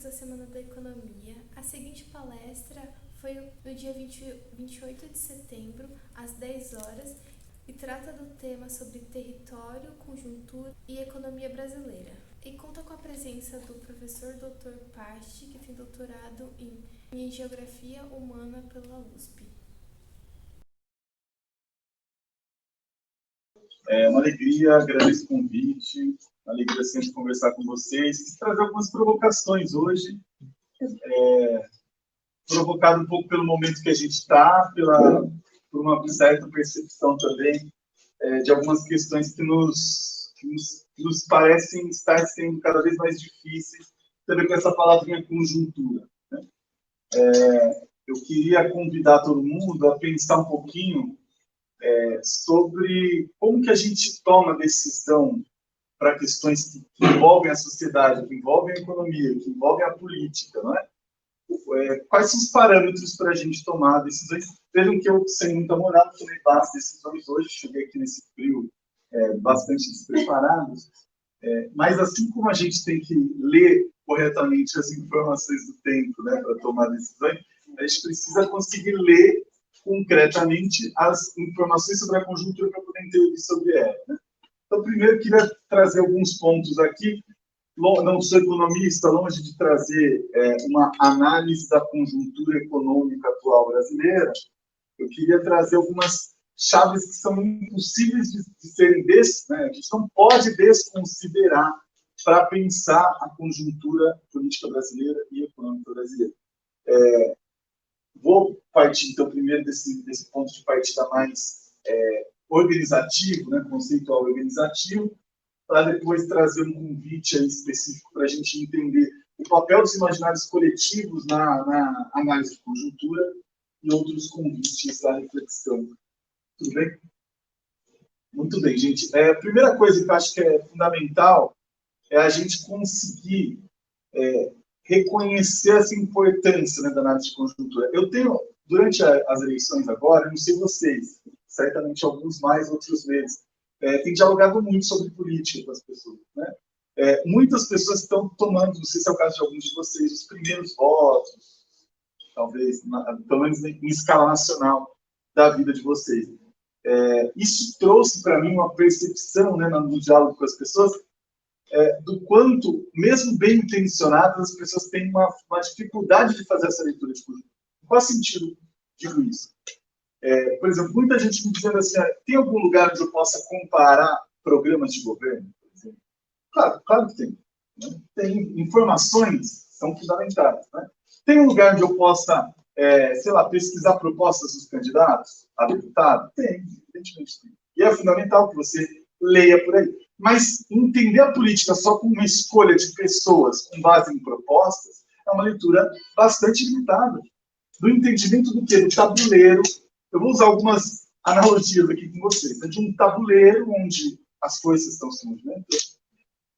da Semana da Economia. A seguinte palestra foi no dia 28 de setembro, às 10 horas, e trata do tema sobre território, conjuntura e economia brasileira. E conta com a presença do professor Dr. Pasti, que tem doutorado em Geografia Humana pela USP. É uma alegria, agradeço o convite, uma alegria sempre conversar com vocês. Quis trazer algumas provocações hoje, provocado um pouco pelo momento que a gente está, por uma certa percepção também de algumas questões que nos parecem estar sendo cada vez mais difíceis, também com essa palavrinha conjuntura, né? Eu queria convidar todo mundo a pensar um pouquinho sobre como que a gente toma decisão para questões que envolvem a sociedade, que envolvem a economia, que envolvem a política, não é? Quais são os parâmetros para a gente tomar decisões? Vejam que eu, sem muita moral, tomei várias decisões hoje, cheguei aqui nesse frio bastante despreparado, mas assim como a gente tem que ler corretamente as informações do tempo, né, para tomar decisões, a gente precisa conseguir ler concretamente as informações sobre a conjuntura para poder entender sobre ela, né? Então, primeiro, eu queria trazer alguns pontos aqui. Não sou economista, longe de trazer uma análise da conjuntura econômica atual brasileira. Eu queria trazer algumas chaves que são impossíveis de serem né? A gente não pode desconsiderar para pensar a conjuntura política brasileira e econômica brasileira. Vou partir, então, primeiro desse ponto de partida mais organizativo, né, conceitual organizativo, para depois trazer um convite aí específico para a gente entender o papel dos imaginários coletivos na análise de conjuntura e outros convites à reflexão. Tudo bem? Muito bem, gente. A primeira coisa que eu acho que é fundamental é a gente conseguir reconhecer essa importância, né, da análise de conjuntura. Eu tenho, durante as eleições agora, eu não sei vocês, certamente alguns mais, outros menos, tem dialogado muito sobre política com as pessoas, né? Muitas pessoas estão tomando, não sei se é o caso de alguns de vocês, os primeiros votos, talvez, pelo menos em escala nacional, da vida de vocês. Isso trouxe para mim uma percepção, né, no diálogo com as pessoas, do quanto, mesmo bem intencionadas, as pessoas têm uma dificuldade de fazer essa leitura de conjuntura. Em qual sentido digo isso? Por exemplo, muita gente me dizendo assim, tem algum lugar onde eu possa comparar programas de governo, por exemplo? Claro que tem, né? Tem informações, são fundamentais, né? Tem um lugar onde eu possa, sei lá, pesquisar propostas dos candidatos a deputado? Tem, evidentemente tem. E é fundamental que você leia por aí. Mas entender a política só com uma escolha de pessoas com base em propostas é uma leitura bastante limitada. Do entendimento do quê? Do tabuleiro. Eu vou usar algumas analogias aqui com vocês. De um tabuleiro onde as coisas estão se movimentando.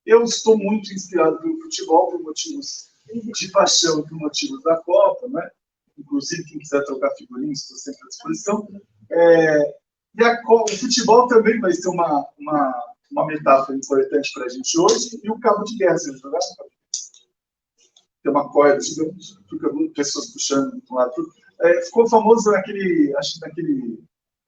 Eu estou muito inspirado pelo futebol, por motivos de paixão, por motivos da Copa, né? Inclusive, quem quiser trocar figurinhas, estou sempre à disposição. E o futebol também vai ser uma metáfora importante para a gente hoje, e o cabo de guerra, você jogar no cabo de guerra. Tem uma corda gigante, fica pessoas puxando de um lado para o outro. Ficou famoso naquele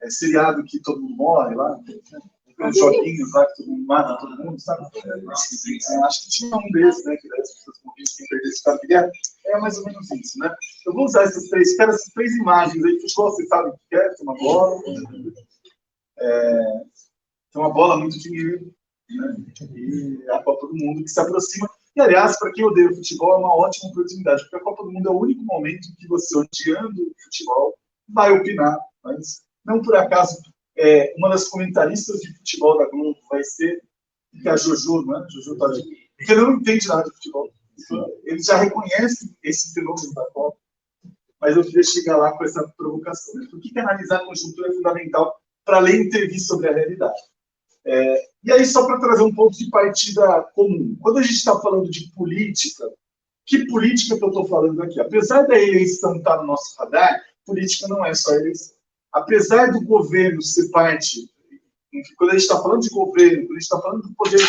seriado que todo mundo morre lá, né? Joguinhos lá que todo mundo mata todo mundo, sabe? Acho que tinha um desses, né? Que as pessoas morriam sem perder esse cabo de guerra. É mais ou menos isso, né? Eu vou usar essas três imagens aí. Futebol, você sabe o que é? Tem uma bola. Tem uma bola, muito dinheiro, né? E a Copa do Mundo que se aproxima. E, aliás, para quem odeia o futebol, é uma ótima oportunidade, porque a Copa do Mundo é o único momento em que você, odiando o futebol, vai opinar. Mas, não por acaso, uma das comentaristas de futebol da Globo vai ser a Jojo, né? Jojo Todinho, porque não entende nada de futebol. Ele já reconhece esse fenômeno da Copa, mas eu queria chegar lá com essa provocação. Né? Por que analisar a conjuntura é fundamental para ler e intervir sobre a realidade? E aí, só para trazer um ponto de partida comum. Quando a gente está falando de política, que política que eu estou falando aqui? Apesar da eleição estar no nosso radar, política não é só eleição. Apesar do governo ser parte, quando a gente está falando de governo, quando a gente está falando do poder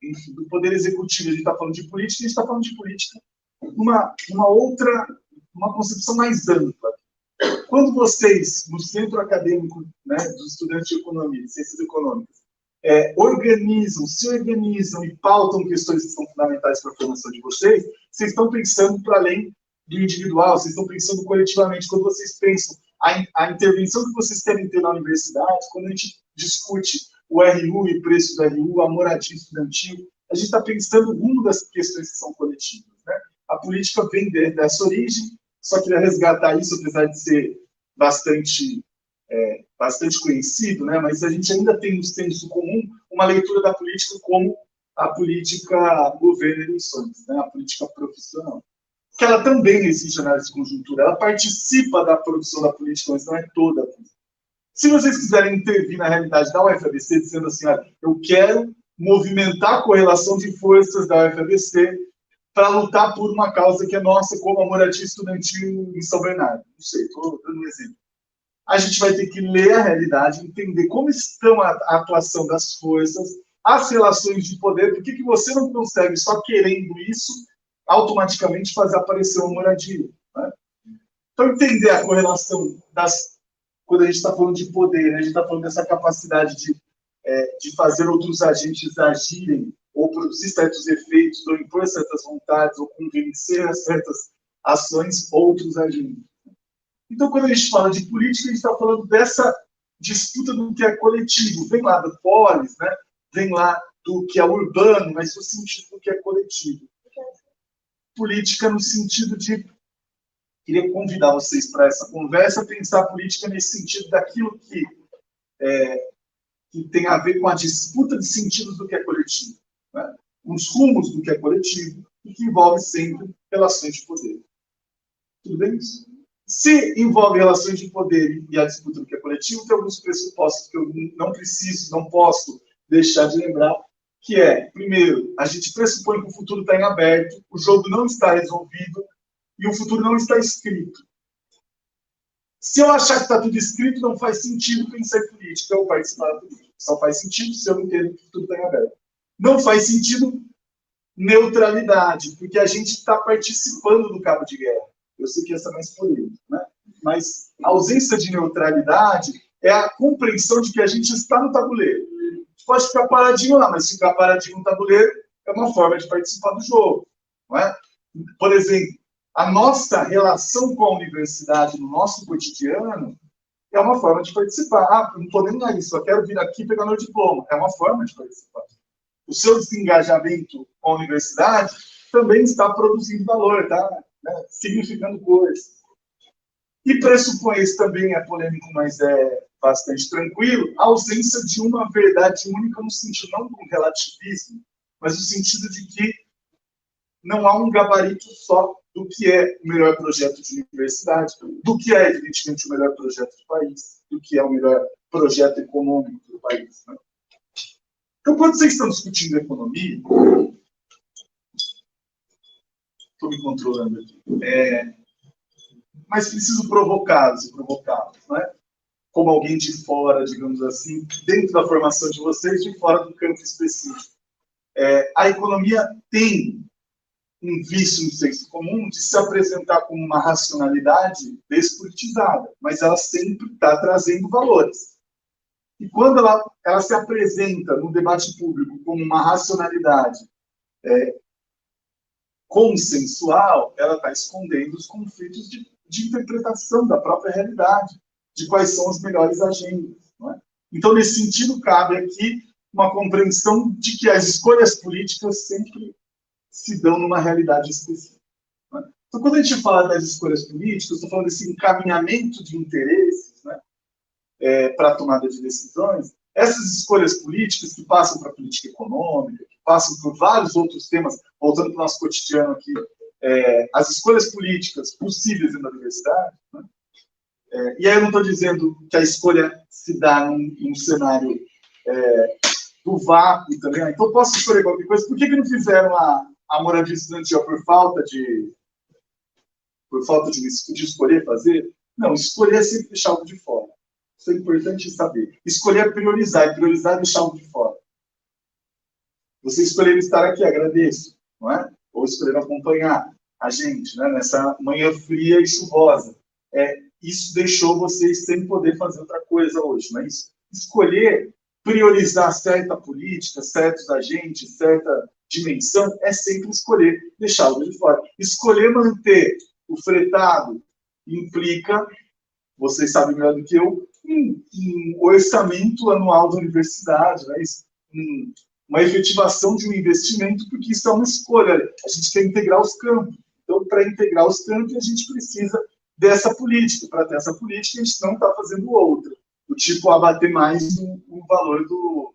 enfim, do poder executivo, a gente está falando de política, a gente está falando de política uma concepção mais ampla. Quando vocês, no centro acadêmico, né, dos estudantes de economia, de ciências econômicas, se organizam e pautam questões que são fundamentais para a formação de vocês, vocês estão pensando para além do individual, vocês estão pensando coletivamente. Quando vocês pensam a intervenção que vocês querem ter na universidade, quando a gente discute o RU e o preço do RU, a moradia estudantil, a gente está pensando no rumo das questões que são coletivas, né? A política vem dessa origem, só queria resgatar isso, apesar de ser bastante conhecido, né? Mas a gente ainda tem no senso comum uma leitura da política como a política governo e eleições, né? A política profissional. Que ela também exige análise de conjuntura, ela participa da produção da política, mas não é toda a política. Se vocês quiserem intervir na realidade da UFABC, dizendo assim, eu quero movimentar a correlação de forças da UFABC para lutar por uma causa que é nossa, como a moradia estudantil em São Bernardo. Não sei, estou dando um exemplo. A gente vai ter que ler a realidade, entender como estão a atuação das forças, as relações de poder, por que você não consegue, só querendo isso, automaticamente fazer aparecer uma moradia. Né? Então, entender a correlação quando a gente está falando de poder, né? A gente está falando dessa capacidade de fazer outros agentes agirem, ou produzir certos efeitos, ou impor certas vontades, ou convencer a certas ações outros agentes. Então, quando a gente fala de política, a gente está falando dessa disputa do que é coletivo. Vem lá do polis, né? Vem lá do que é urbano, mas no sentido do que é coletivo. Política no sentido de... Queria convidar vocês para essa conversa, pensar a política nesse sentido daquilo que tem a ver com a disputa de sentidos do que é coletivo. Né? Os rumos do que é coletivo e que envolve sempre relações de poder. Tudo bem isso? Se envolve relações de poder e a disputa do que é coletivo, tem alguns pressupostos que eu não posso deixar de lembrar, que primeiro, a gente pressupõe que o futuro está em aberto, o jogo não está resolvido e o futuro não está escrito. Se eu achar que está tudo escrito, não faz sentido pensar em política ou participar da política. Só faz sentido se eu entendo que o futuro está em aberto. Não faz sentido neutralidade, porque a gente está participando do cabo de guerra. Eu sei que essa é mais polêmica, né? Mas a ausência de neutralidade é a compreensão de que a gente está no tabuleiro. A gente pode ficar paradinho lá, mas ficar paradinho no tabuleiro é uma forma de participar do jogo. Não é? Por exemplo, a nossa relação com a universidade no nosso cotidiano é uma forma de participar. Não estou nem aí, só quero vir aqui pegar meu diploma. É uma forma de participar. O seu desengajamento com a universidade também está produzindo valor, está significando coisas. E pressupõe, isso também é polêmico, mas é bastante tranquilo, a ausência de uma verdade única no sentido, não do relativismo, mas no sentido de que não há um gabarito só do que é o melhor projeto de universidade, do que é, evidentemente, o melhor projeto do país, do que é o melhor projeto econômico do país. Né? Então, quando vocês estão discutindo economia, estou me controlando aqui, mas preciso provocá-los, né? Como alguém de fora, digamos assim, dentro da formação de vocês, de fora do campo específico. A economia tem um vício no senso comum de se apresentar como uma racionalidade despolitizada, mas ela sempre está trazendo valores. E quando ela se apresenta no debate público como uma racionalidade consensual, ela está escondendo os conflitos de interpretação da própria realidade, de quais são as melhores agendas. Não é? Então, nesse sentido, cabe aqui uma compreensão de que as escolhas políticas sempre se dão numa realidade específica. Não é? Então, quando a gente fala das escolhas políticas, estou falando desse encaminhamento de interesses, né, para a tomada de decisões. Essas escolhas políticas que passam para a política econômica, que passam por vários outros temas, voltando para o nosso cotidiano aqui, as escolhas políticas possíveis na universidade, né? E aí eu não estou dizendo que a escolha se dá num cenário do vácuo também. Então, posso escolher qualquer coisa. Por que não fizeram a moradia estudantil por falta de escolher fazer? Não, escolher é sempre deixar algo de fora. Isso é importante saber. Escolher é priorizar, e priorizar é deixar algo de fora. Vocês escolheram estar aqui, agradeço, não é? Ou escolheram acompanhar a gente, né, nessa manhã fria e chuvosa. Isso deixou vocês sem poder fazer outra coisa hoje, não é isso? Escolher priorizar certa política, certos agentes, certa dimensão, é sempre escolher deixar o de fora. Escolher manter o fretado implica, vocês sabem melhor do que eu, um orçamento anual da universidade, né? Uma efetivação de um investimento, porque isso é uma escolha. A gente quer integrar os campos. Então, para integrar os campos, a gente precisa dessa política. Para ter essa política, a gente não está fazendo outra. O tipo, abater mais o valor do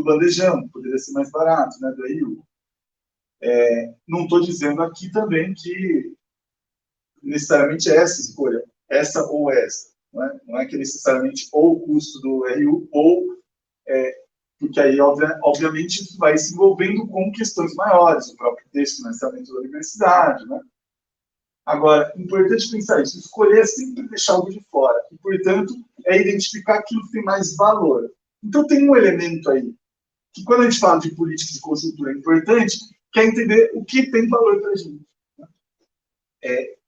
bandejão, poderia ser mais barato, né? Daí, não estou dizendo aqui também que necessariamente é essa escolha, essa ou essa. Não é que necessariamente ou o custo do RU ou... porque aí, obviamente, isso vai se envolvendo com questões maiores, o próprio desfinanciamento da universidade, né? Agora, importante pensar isso, escolher é sempre deixar algo de fora, e, portanto, é identificar aquilo que tem mais valor. Então, tem um elemento aí, que quando a gente fala de política de conjuntura é importante, que é entender o que tem valor para a gente.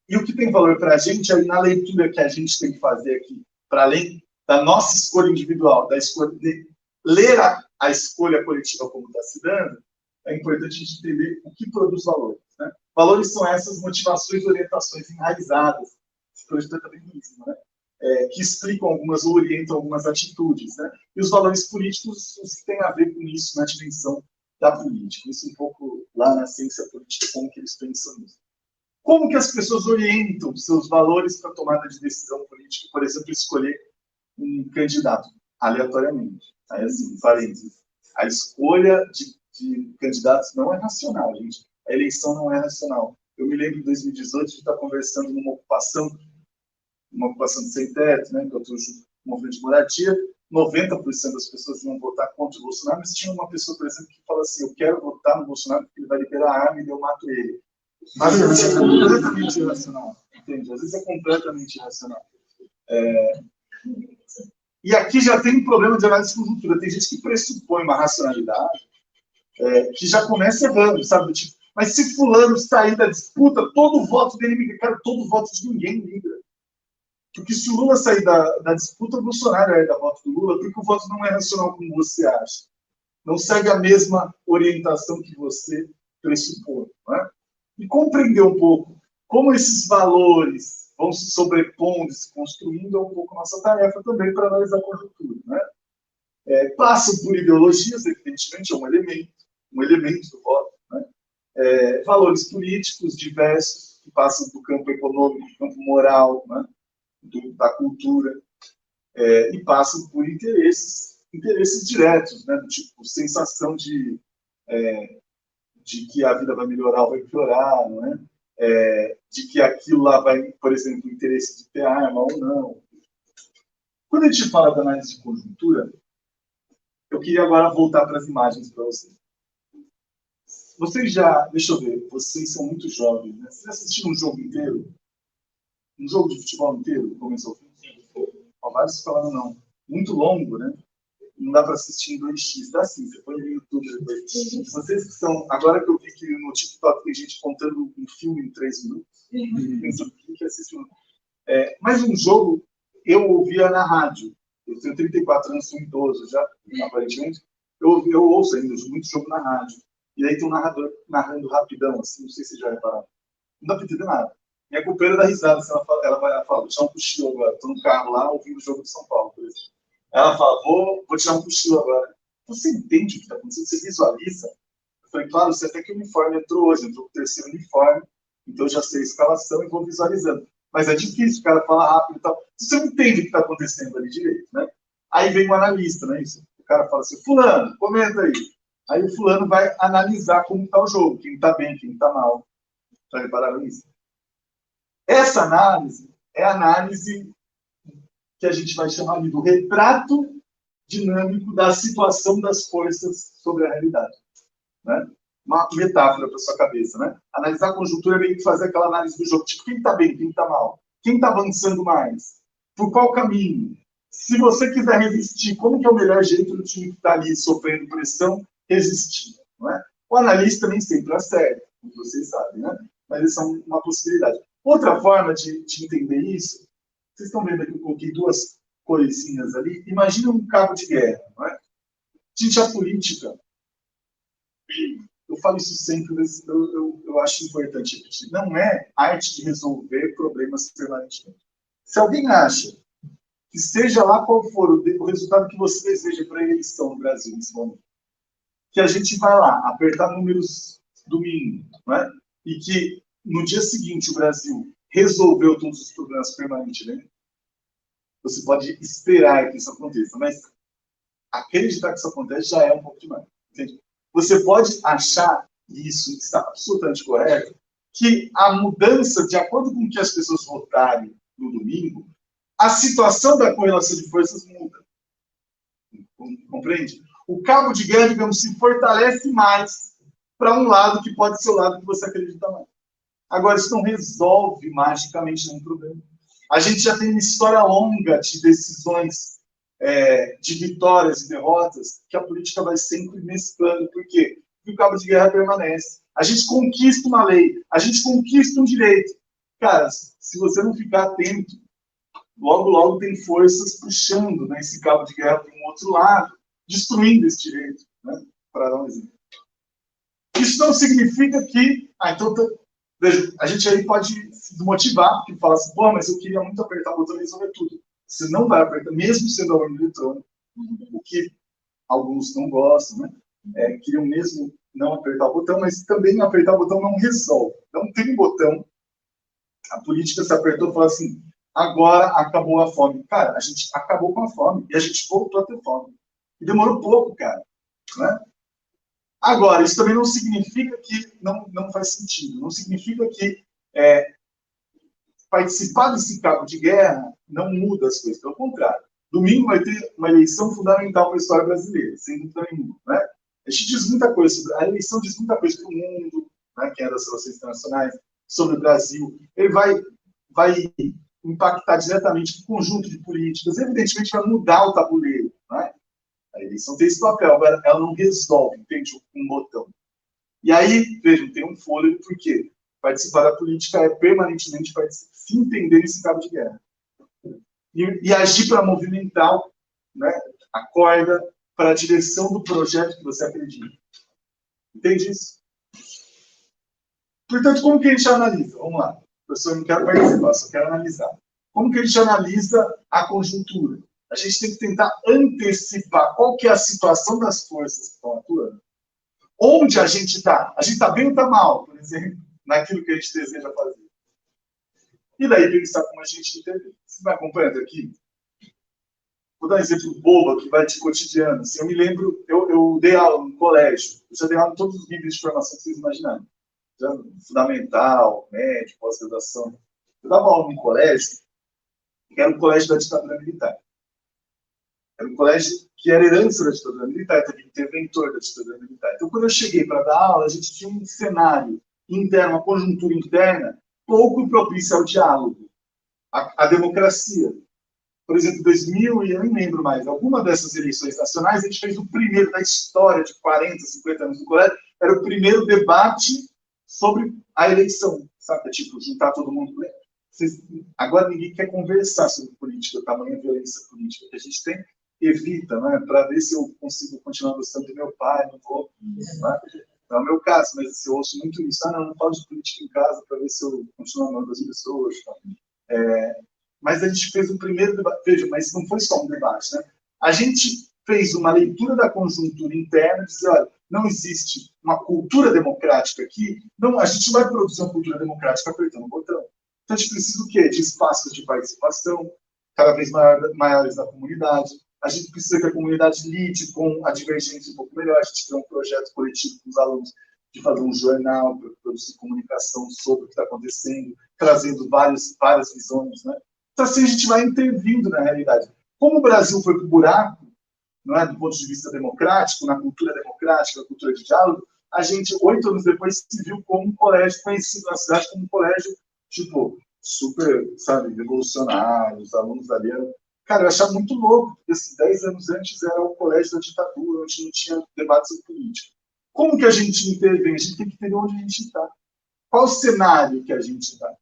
E o que tem valor para a gente, aí na leitura que a gente tem que fazer aqui, para além da nossa escolha individual, da escolha de ler a escolha coletiva como está se dando, é importante a gente entender o que produz valores. Né? Valores são essas motivações e orientações enraizadas, psicologia também mesmo, né? Que explicam algumas ou orientam algumas atitudes. Né? E os valores políticos têm a ver com isso na dimensão da política. Isso um pouco lá na ciência política, como que eles pensam nisso. Como que as pessoas orientam seus valores para a tomada de decisão política? Por exemplo, escolher um candidato aleatoriamente. Aí, assim, parênteses. A escolha de candidatos não é racional, gente. A eleição não é racional. Eu me lembro em 2018 de estar conversando numa ocupação de sem teto, né, que eu estou junto com o movimento de moradia. 90% das pessoas iam votar contra o Bolsonaro, mas tinha uma pessoa, por exemplo, que fala assim: eu quero votar no Bolsonaro porque ele vai liberar a arma e eu mato ele. Às vezes é completamente irracional, entende? Às vezes é completamente irracional. E aqui já tem um problema de análise de conjuntura. Tem gente que pressupõe uma racionalidade que já começa errando, sabe? Tipo, mas se fulano sair da disputa, todo o voto dele migra. Cara, todo o voto de ninguém migra. Porque se o Lula sair da disputa, o Bolsonaro é da voto do Lula, porque o voto não é racional como você acha. Não segue a mesma orientação que você pressupõe. Não é? E compreender um pouco como esses valores vão se sobrepondo, se construindo, é um pouco nossa tarefa também para analisar a conjuntura. Né? Passam por ideologias, evidentemente, é um elemento do voto. Né? Valores políticos diversos, que passam do campo econômico, do campo moral, né? Da cultura, e passam por interesses diretos, né? Do tipo, sensação de que a vida vai melhorar ou vai piorar, não é? De que aquilo lá vai, por exemplo, o interesse de ter arma ou não. Quando a gente fala da análise de conjuntura, eu queria agora voltar para as imagens para vocês. Vocês já, deixa eu ver, vocês são muito jovens, né? Vocês assistiram um jogo inteiro? Um jogo de futebol inteiro, começou ao fim? Vários falaram não. Muito longo, né? Não dá para assistir em 2x. Dá sim, você põe no YouTube depois. Vocês que são... Agora que eu vi que no TikTok tem gente contando um filme em 3 minutos, pensando que assiste um... Mas um jogo, eu ouvia na rádio. Eu tenho 34 anos, sou idoso já, aparentemente. Eu ouço ainda muito jogo na rádio. E aí tem um narrador narrando rapidão, assim, não sei se vocês já repararam. Não dá para entender nada. Minha companheira dá risada, se ela vai falar, vou tirar um cochilo agora. Estou no carro lá, ouvindo o jogo de São Paulo, por exemplo. Ela fala, vou tirar um cochilo agora. Você entende o que está acontecendo? Você visualiza? Eu falei, claro, você até que o uniforme entrou hoje, entrou com o 3º uniforme, então eu já sei a escalação e vou visualizando. Mas é difícil, o cara fala rápido e tal. Você não entende o que está acontecendo ali direito, né? Aí vem o analista, não é isso? O cara fala assim, fulano, comenta aí. Aí o fulano vai analisar como está o jogo, quem está bem, quem está mal. Já repararam isso? Essa análise é a análise que a gente vai chamar do retrato dinâmico da situação das forças sobre a realidade. Né? Uma metáfora para sua cabeça. Né? Analisar a conjuntura é meio que fazer aquela análise do jogo. Tipo, quem está bem, quem está mal? Quem está avançando mais? Por qual caminho? Se você quiser resistir, como que é o melhor jeito do time que está ali sofrendo pressão resistir? não é? O analista nem sempre acerta, como vocês sabem, né? Mas isso é uma possibilidade. Outra forma de entender isso, vocês estão vendo aqui, eu coloquei duas coisinhas ali. Imagina um cabo de guerra, não é? Gente, a política, eu falo isso sempre, mas eu acho importante repetir, não é arte de resolver problemas permanentemente. Se alguém acha que seja lá qual for o resultado que você deseja para a eleição no Brasil nesse momento, que a gente vai lá apertar números domingo, né? E que no dia seguinte o Brasil resolveu todos os problemas permanentemente, você pode esperar que isso aconteça, mas acreditar que isso acontece já é um pouco demais. Entende? Você pode achar, e isso está absolutamente correto, que a mudança, de acordo com o que as pessoas votarem no domingo, a situação da correlação de forças muda. Compreende? O cabo de guerra, digamos, se fortalece mais para um lado que pode ser o lado que você acredita mais. Agora, isso não resolve magicamente nenhum problema. A gente já tem uma história longa de decisões, de vitórias e derrotas, que a política vai sempre mesclando. Por quê? Porque o cabo de guerra permanece. A gente conquista uma lei, a gente conquista um direito. Cara, se você não ficar atento, logo, logo tem forças puxando, né, esse cabo de guerra para um outro lado, destruindo esse direito, né, para dar um exemplo. Isso não significa que... então, veja, a gente aí pode se desmotivar, porque fala assim, pô, mas eu queria muito apertar o botão e resolver tudo. Você não vai apertar, mesmo sendo a urna eletrônica, o que alguns não gostam, né, queriam mesmo não apertar o botão, mas também apertar o botão não resolve. Não tem botão. A política se apertou e falou assim, agora acabou a fome. Cara, a gente acabou com a fome e a gente voltou a ter fome. E demorou pouco, cara. Né? Agora, isso também não significa que não faz sentido. Não significa que participar desse cabo de guerra não muda as coisas. Pelo contrário. Domingo vai ter uma eleição fundamental para a história brasileira, sem dúvida nenhuma. Né? A gente diz muita coisa sobre... A eleição diz muita coisa para o mundo, né, que é das relações internacionais, sobre o Brasil. Ele vai impactar diretamente o conjunto de políticas, evidentemente vai mudar o tabuleiro. Né? A eleição tem esse papel, agora ela não resolve, entende, um botão. E aí, vejam, tem um fôlego, porque participar da política é permanentemente se entender nesse cabo de guerra. E agir para movimentar, né, a corda para a direção do projeto que você acredita. Entende isso? Portanto, como que a gente analisa? Vamos lá. Professor, eu não quero participar, só quero analisar. Como que a gente analisa a conjuntura? A gente tem que tentar antecipar qual que é a situação das forças que estão atuando. Onde a gente está? A gente está bem ou está mal, por exemplo, naquilo que a gente deseja fazer. E daí pensar como a gente entende. Você vai acompanhando aqui? Vou dar um exemplo bobo que vai de cotidiano. Assim, eu me lembro, eu dei aula no colégio. Eu já dei aula em todos os níveis de formação que vocês imaginarem. Já fundamental, médio, pós-graduação. Eu dava aula num colégio, que era um colégio da ditadura militar. Era um colégio que era herança da ditadura militar, teve interventor da ditadura militar. Então, quando eu cheguei para dar aula, a gente tinha um cenário interno, uma conjuntura interna, pouco propícia ao diálogo, à democracia. Por exemplo, em 2000, e eu nem lembro mais, alguma dessas eleições nacionais, a gente fez o primeiro da história de 40, 50 anos do colégio, era o primeiro debate sobre a eleição, sabe? Tipo, juntar todo mundo. Agora ninguém quer conversar sobre política, o tamanho da violência política que a gente tem, evita, né? Para ver se eu consigo continuar gostando do meu pai, não vou. Né? Não é o meu caso, mas eu ouço muito isso. Não falo de política em casa para ver se eu continuo amando as pessoas. Tá? Mas a gente fez um primeiro debate. Veja, mas não foi só um debate, né? A gente fez uma leitura da conjuntura interna, dizer, olha, não existe uma cultura democrática aqui, não, a gente vai produzir uma cultura democrática apertando o botão. Então a gente precisa o quê? De espaços de participação cada vez maiores da comunidade. A gente precisa que a comunidade lide com a divergência um pouco melhor. A gente tem um projeto coletivo com os alunos de fazer um jornal para produzir comunicação sobre o que está acontecendo, trazendo várias visões, né? Então assim a gente vai intervindo na realidade. Como o Brasil foi para o buraco, não é, do ponto de vista democrático, na cultura democrática, na cultura de diálogo, a gente, 8 anos depois, se viu como um colégio conhecido na cidade, como um colégio, tipo, super, sabe, revolucionário, os alunos ali eram... Cara, eu achava muito louco, porque esses 10 anos antes era o colégio da ditadura, onde não tinha debate sobre política. Como que a gente intervém? A gente tem que entender onde a gente está. Qual o cenário que a gente está?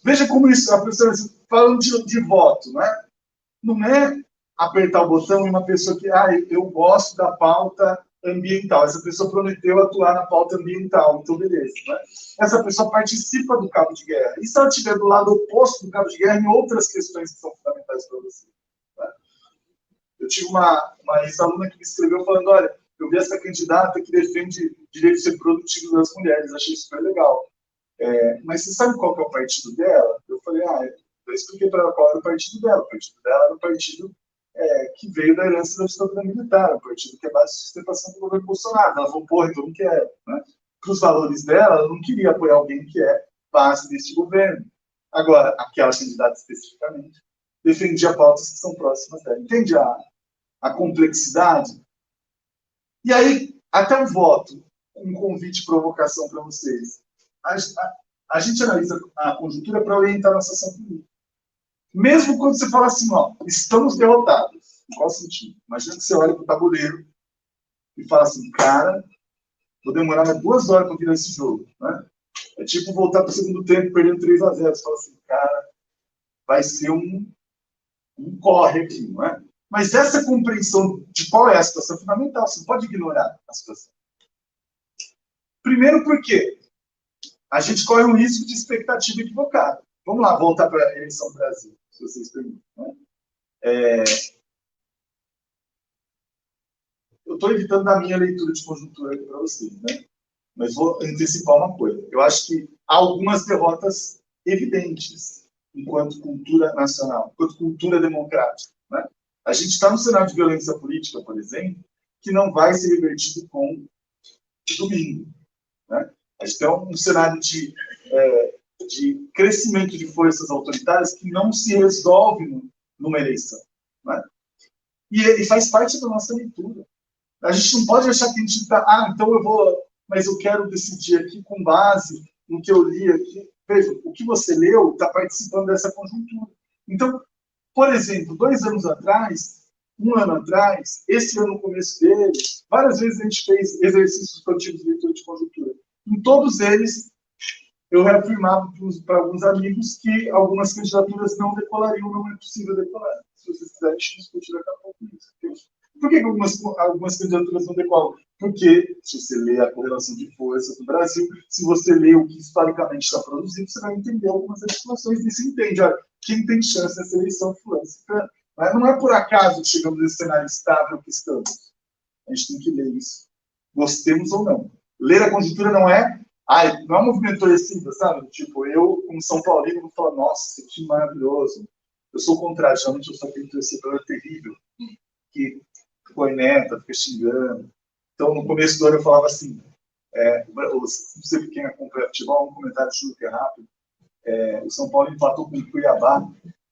Veja como isso, a pessoa falando de voto, não é? Não é apertar o botão e uma pessoa que, eu gosto da pauta ambiental. Essa pessoa prometeu atuar na pauta ambiental, então beleza. Né? Essa pessoa participa do cabo de guerra. E se ela estiver do lado oposto do cabo de guerra em outras questões que são fundamentais para você? Né? Eu tive uma ex-aluna que me escreveu falando, olha, eu vi essa candidata que defende direitos reprodutivos das mulheres, achei super legal. Mas você sabe qual que é o partido dela? Eu falei, eu expliquei para ela qual era o partido dela. O partido dela era o partido que veio da herança da ditadura militar, o partido que é base de sustentação do governo Bolsonaro. Ela falou, porra, então não quero. Né? Para os valores dela, ela não queria apoiar alguém que é base desse governo. Agora, aquela candidata especificamente defendia pautas que são próximas dela. Entende a complexidade? E aí, até um voto, um convite, provocação para vocês. A gente analisa a conjuntura para orientar a nossa ação política. Mesmo quando você fala assim, estamos derrotados. Em qual sentido? Imagina que você olha para o tabuleiro e fala assim, cara, vou demorar mais 2 horas para virar esse jogo. Né? É tipo voltar para o segundo tempo perdendo 3-0. Você fala assim, cara, vai ser um corre aqui, não é? Mas essa compreensão de qual é a situação é fundamental. Você não pode ignorar a situação. Primeiro porque a gente corre um risco de expectativa equivocada. Vamos lá, voltar para a eleição do Brasil, se vocês permitem. Né? Eu estou evitando a minha leitura de conjuntura aqui para vocês, né? Mas vou antecipar uma coisa. Eu acho que há algumas derrotas evidentes enquanto cultura nacional, enquanto cultura democrática. Né? A gente está no cenário de violência política, por exemplo, que não vai ser revertido com domingo. Né? A gente tem um cenário de crescimento de forças autoritárias que não se resolve numa eleição. Né? E faz parte da nossa leitura. A gente não pode achar que a gente está... então mas eu quero decidir aqui com base no que eu li aqui. Veja, o que você leu está participando dessa conjuntura. Então, por exemplo, 2 anos atrás, 1 ano atrás, esse ano no começo dele, várias vezes a gente fez exercícios coletivos de leitura de conjuntura. Em todos eles, eu reafirmava para alguns amigos que algumas candidaturas não decolariam, não é possível decolar. Se vocês quiserem, a gente discutir daqui a pouco isso. Por que algumas candidaturas não decolam? Porque, se você lê a correlação de forças do Brasil, se você lê o que historicamente está produzido, você vai entender algumas articulações e você entende, olha, quem tem chance nessa eleição fulano. Mas não é por acaso que chegamos nesse cenário estável que estamos. A gente tem que ler isso. Gostemos ou não. Ler a conjuntura não é um movimento torcida, sabe? Tipo, eu, como São Paulino, vou falar, nossa, que time maravilhoso. Eu sou o contrário, geralmente eu sou aquele torcedor terrível, que corneta, fica xingando. Então, no começo do ano eu falava assim, não sei quem acompanha futebol, um comentário que é rápido, o São Paulo empatou com o Cuiabá,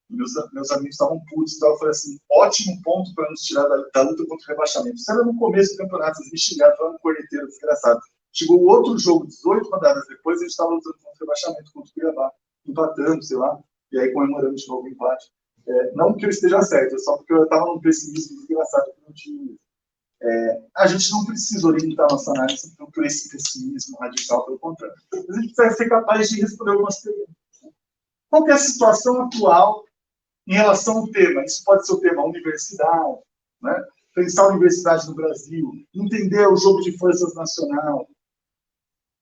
meus amigos estavam putos, então eu falei assim, ótimo ponto para nos tirar da luta contra o rebaixamento. Isso era no começo do campeonato, eles me xingaram, falando corneteiro, desgraçado. Chegou o outro jogo, 18 rodadas depois, a gente estava lutando contra o rebaixamento, contra o Cuiabá, empatando, sei lá, e aí comemorando de novo o empate. Não que eu esteja certo, é só porque eu estava num pessimismo desgraçado que não tinha. A gente não precisa orientar nossa análise por esse pessimismo radical, pelo contrário. Mas a gente precisa ser capaz de responder algumas perguntas. Qual é a situação atual em relação ao tema? Isso pode ser o tema universidade, né? Pensar a universidade no Brasil, entender o jogo de forças nacional,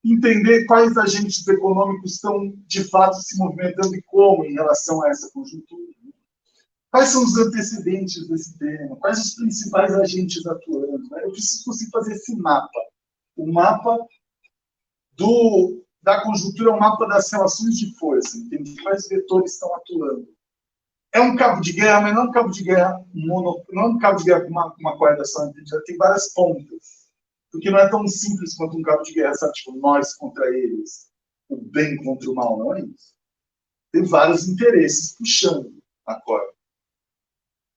entender quais agentes econômicos estão, de fato, se movimentando e como em relação a essa conjuntura. Quais são os antecedentes desse tema? Quais os principais agentes atuando? Né? Eu preciso conseguir fazer esse mapa. O mapa da conjuntura é um mapa das relações de força. Entende? Quais vetores estão atuando? É um cabo de guerra, mas não é um cabo de guerra não é um cabo de guerra com uma corda só. Já tem várias pontas. Porque não é tão simples quanto um cabo de guerra, sabe? Tipo, nós contra eles, o bem contra o mal, não é isso? Tem vários interesses puxando a corda.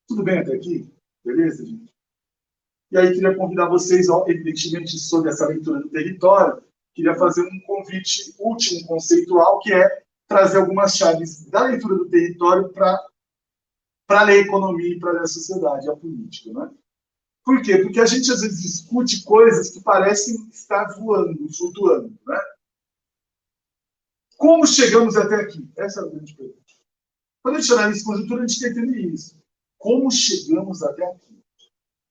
Tudo bem até aqui? Beleza, gente? E aí, queria convidar vocês, evidentemente, sobre essa leitura do território, queria fazer um convite último, conceitual, que é trazer algumas chaves da leitura do território para ler a economia e para ler a sociedade, a política. Né? Por quê? Porque a gente, às vezes, discute coisas que parecem estar voando, flutuando. Né? Como chegamos até aqui? Essa é a grande pergunta. Quando a gente analisa conjuntura, a gente tem que entender isso. Como chegamos até aqui?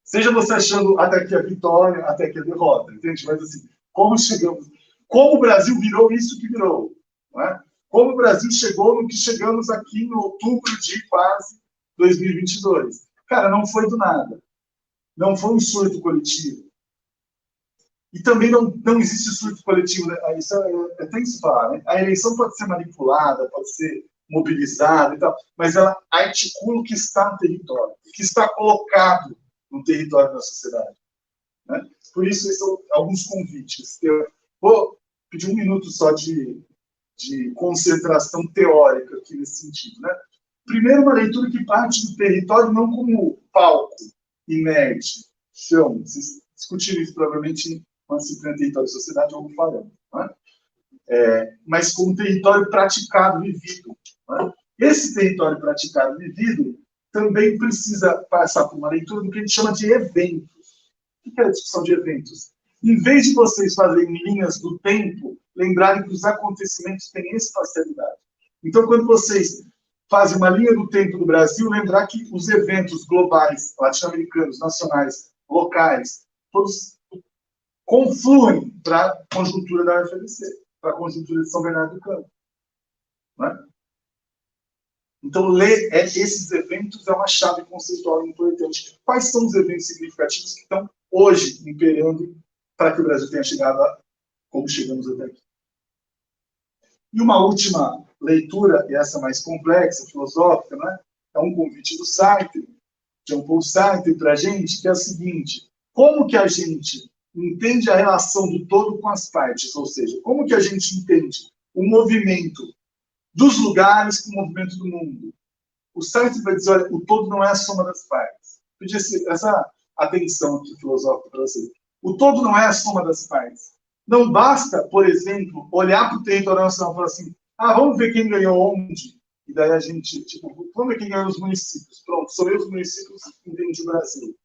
Seja você achando até aqui a vitória, até aqui a derrota, entende? Mas assim, como chegamos? Como o Brasil virou isso que virou? Não é? Como o Brasil chegou no que chegamos aqui no outubro de quase 2022? Cara, não foi do nada. Não foi um surto coletivo. E também não existe surto coletivo. Né? Isso tem que se falar. Né? A eleição pode ser manipulada, pode ser mobilizada e tal, mas ela articula o que está no território, o que está colocado no território da sociedade. Né? Por isso, esses são alguns convites. Eu vou pedir um minuto só de concentração teórica aqui nesse sentido. Né? Primeiro, uma leitura que parte do território não como palco inerte, chão. Vocês discutiram isso provavelmente quando se trata de território de sociedade ou farão. Né? Mas como território praticado, vivido. Né? Esse território praticado, vivido, também precisa passar por uma leitura do que a gente chama de eventos. O que é a discussão de eventos? Em vez de vocês fazerem linhas do tempo, lembrarem que os acontecimentos têm espacialidade. Então, quando vocês fazem uma linha do tempo do Brasil, lembrar que os eventos globais, latino-americanos, nacionais, locais, todos confluem para a conjuntura da UFABC, para a conjuntura de São Bernardo do Campo. Né? Então, ler esses eventos é uma chave conceitual importante. Quais são os eventos significativos que estão hoje imperando para que o Brasil tenha chegado a como chegamos até aqui? E uma última leitura, e essa mais complexa, filosófica, né? É um convite do Sartre, Jean-Paul Sartre, para a gente, que é o seguinte: como que a gente entende a relação do todo com as partes? Ou seja, como que a gente entende o movimento dos lugares com o movimento do mundo? O Sartre vai dizer, olha, o todo não é a soma das partes. Pedir essa atenção aqui filosófica para vocês. O todo não é a soma das partes. Não basta, por exemplo, olhar para o território nacional e falar assim, vamos ver quem ganhou onde, e daí a gente, vamos ver quem ganhou os municípios. Pronto, sobre os municípios que entende o Brasil.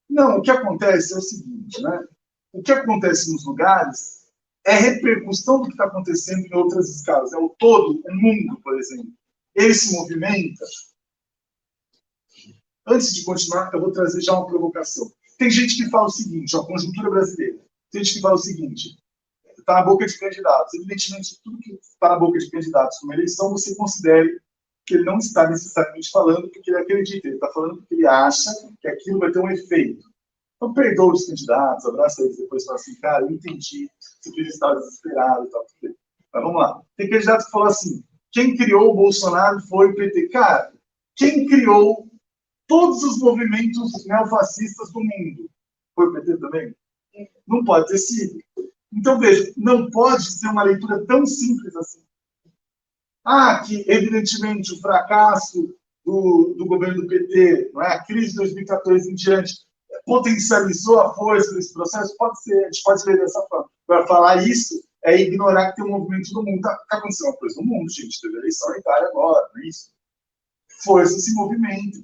Não, o que acontece é o seguinte, né? O que acontece nos lugares é repercussão do que está acontecendo em outras escalas. É o todo, o mundo, por exemplo. Ele se movimenta. Antes de continuar, eu vou trazer já uma provocação. Tem gente que fala o seguinte, a conjuntura brasileira. Tem gente que fala o seguinte, está na boca de candidatos. Evidentemente, tudo que está na boca de candidatos numa eleição, você considere que ele não está necessariamente falando porque ele acredita. Ele está falando porque ele acha que aquilo vai ter um efeito. Então, perdoa os candidatos, abraça eles depois e fala assim, cara, eu entendi, você podia estar desesperado e tal. Mas vamos lá. Tem candidato que fala assim, quem criou o Bolsonaro foi o PT. Cara, quem criou todos os movimentos neofascistas do mundo foi o PT também? Não pode ter sido. Então, veja, não pode ser uma leitura tão simples assim. Que, evidentemente, o fracasso do governo do PT, não é? A crise de 2014 em diante, potencializou a força desse processo? Pode ser, a gente pode ler dessa forma. Para falar isso, é ignorar que tem um movimento do mundo. Está acontecendo uma coisa no mundo, gente. Teve eleição na Itália agora, não é isso? Força se movimenta.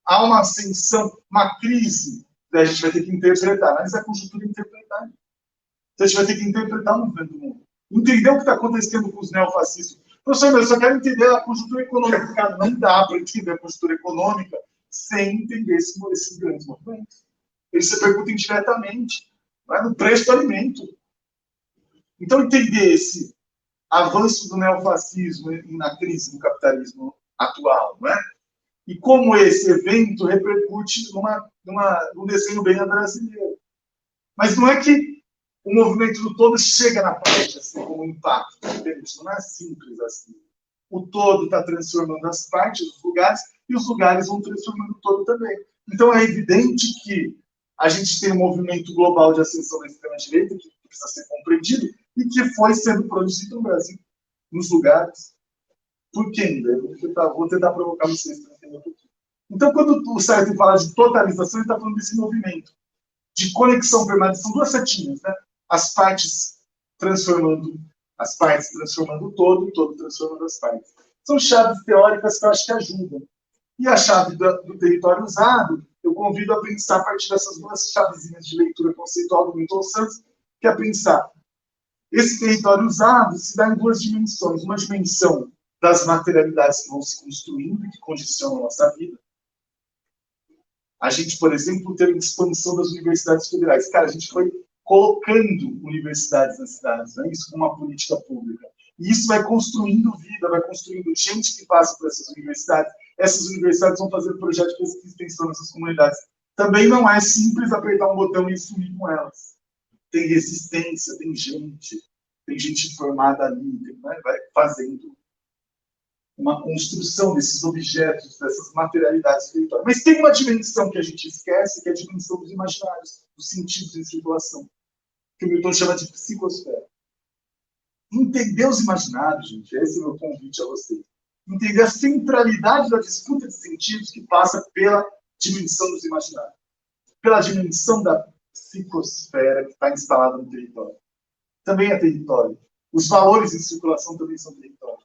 Há uma ascensão, uma crise, a gente vai ter que interpretar, mas a conjuntura interpretar. Então, a gente vai ter que interpretar o movimento do mundo. Entender o que está acontecendo com os neofascistas. Professor, eu só quero entender a conjuntura econômica. Cara, não dá para entender a conjuntura econômica sem entender esses grandes movimentos. Eles se repercutem diretamente, no preço do alimento. Então, entender esse avanço do neofascismo na crise do capitalismo atual, não é? E como esse evento repercute num desenho bem brasileiro. Mas não é que o movimento do todo chega na parte assim, como um impacto. Não é simples assim. O todo está transformando as partes, os lugares, e os lugares vão transformando o todo também. Então é evidente que a gente tem um movimento global de ascensão da extrema-direita que precisa ser compreendido e que foi sendo produzido no Brasil, nos lugares. Por quem? Vou tentar provocar vocês para entender um pouquinho. Então, quando o Sartre fala de totalização, ele está falando desse movimento de conexão permanente. São duas setinhas, né? As partes transformando o todo transformando as partes. São chaves teóricas que eu acho que ajudam. E a chave do território usado eu convido a pensar a partir dessas duas chavezinhas de leitura conceitual do Milton Santos, que é pensar esse território usado se dá em duas dimensões. Uma dimensão das materialidades que vão se construindo e que condicionam a nossa vida. A gente, por exemplo, teve a expansão das universidades federais. Cara, a gente foi colocando universidades nas cidades, né? Isso como uma política pública. E isso vai construindo vida, vai construindo gente que passa por essas universidades. Essas universidades vão fazer projetos de pesquisa e extensão nessas comunidades. Também não é simples apertar um botão e sumir com elas. Tem resistência, tem gente formada ali, né? Vai fazendo uma construção desses objetos, dessas materialidades do território. Mas tem uma dimensão que a gente esquece, que é a dimensão dos imaginários, dos sentidos em circulação, que o Milton chama de psicosfera. Entender os imaginários, gente, esse é o meu convite a vocês. Entender a centralidade da disputa de sentidos que passa pela dimensão dos imaginários, pela dimensão da psicosfera que está instalada no território. Também é território. Os valores em circulação também são território.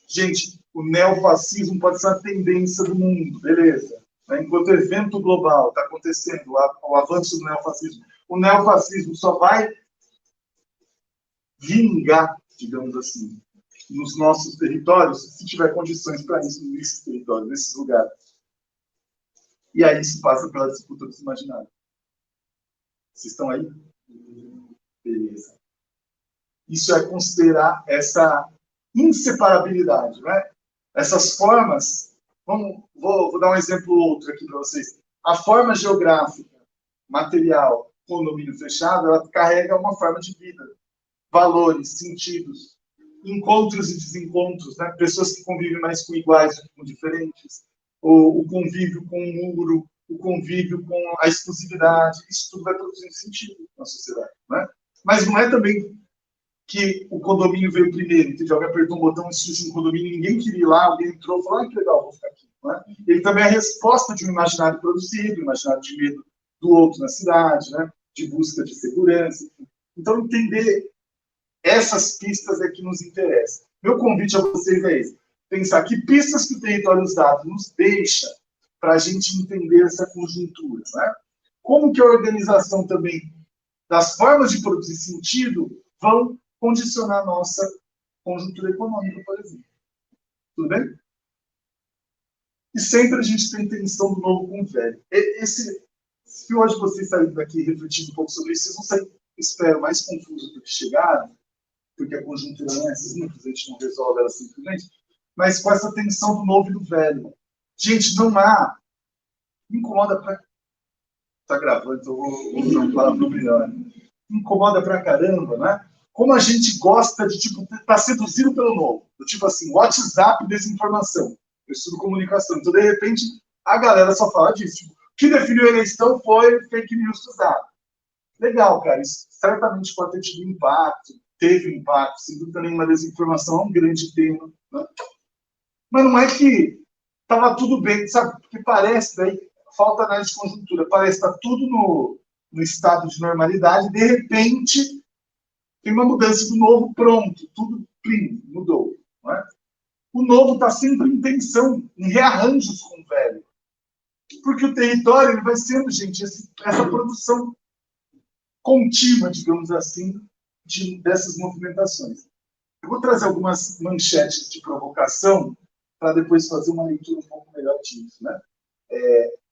Gente, o neofascismo pode ser uma tendência do mundo, beleza. Enquanto o evento global está acontecendo, o avanço do neofascismo, o neofascismo só vai vingar, digamos assim, nos nossos territórios, se tiver condições para isso nesses territórios, nesses lugares. E aí isso passa pela disputa dos imaginários. Vocês estão aí? Beleza. Isso é considerar essa inseparabilidade, né? Essas formas, vou dar um exemplo outro aqui para vocês. A forma geográfica, material, condomínio fechado, ela carrega uma forma de vida, valores, sentidos, encontros e desencontros, né? Pessoas que convivem mais com iguais do que com diferentes, o convívio com o muro, o convívio com a exclusividade, isso tudo vai produzindo sentido na sociedade, né? Mas não é também que o condomínio veio primeiro, entendeu? Alguém apertou um botão e surgiu um condomínio, ninguém queria ir lá, alguém entrou e falou, que legal, vou ficar aqui. Né? Ele também é a resposta de um imaginário produzido, um imaginário de medo do outro na cidade, né? De busca de segurança. Então, entender essas pistas é que nos interessa. Meu convite a vocês é esse, pensar que pistas que o território usado nos deixa para a gente entender essa conjuntura. Né? Como que a organização também das formas de produzir sentido vão condicionar a nossa conjuntura econômica, por exemplo. Tudo bem? E sempre a gente tem tensão do novo com o velho. Se hoje vocês saírem daqui refletindo um pouco sobre isso, vocês vão sair, espero, mais confusos do que chegaram, porque a conjuntura não é simples, a gente não resolve ela simplesmente, mas com essa tensão do novo e do velho. Gente, não há... Me incomoda pra... Tá gravando, então vou usar uma palavra melhor. Me incomoda pra caramba, né? Como a gente gosta de, tipo, estar seduzido pelo novo. Tipo assim, WhatsApp, desinformação. Eu estudo comunicação. Então, de repente, a galera só fala disso. Tipo, o que definiu a eleição foi fake news usado. Legal, cara. Isso certamente pode ter tido impacto. Teve impacto. Sem dúvida nenhuma, desinformação é um grande tema. Né? Mas não é que estava tudo bem, sabe? Porque parece, daí, falta análise de conjuntura. Parece que está tudo no estado de normalidade. De repente... tem uma mudança do novo, pronto, tudo plim, mudou. Não é? O novo está sempre em tensão, em rearranjos com o velho. Porque o território ele vai sendo, gente, essa produção contínua, digamos assim, dessas movimentações. Eu vou trazer algumas manchetes de provocação para depois fazer uma leitura um pouco melhor disso. Né?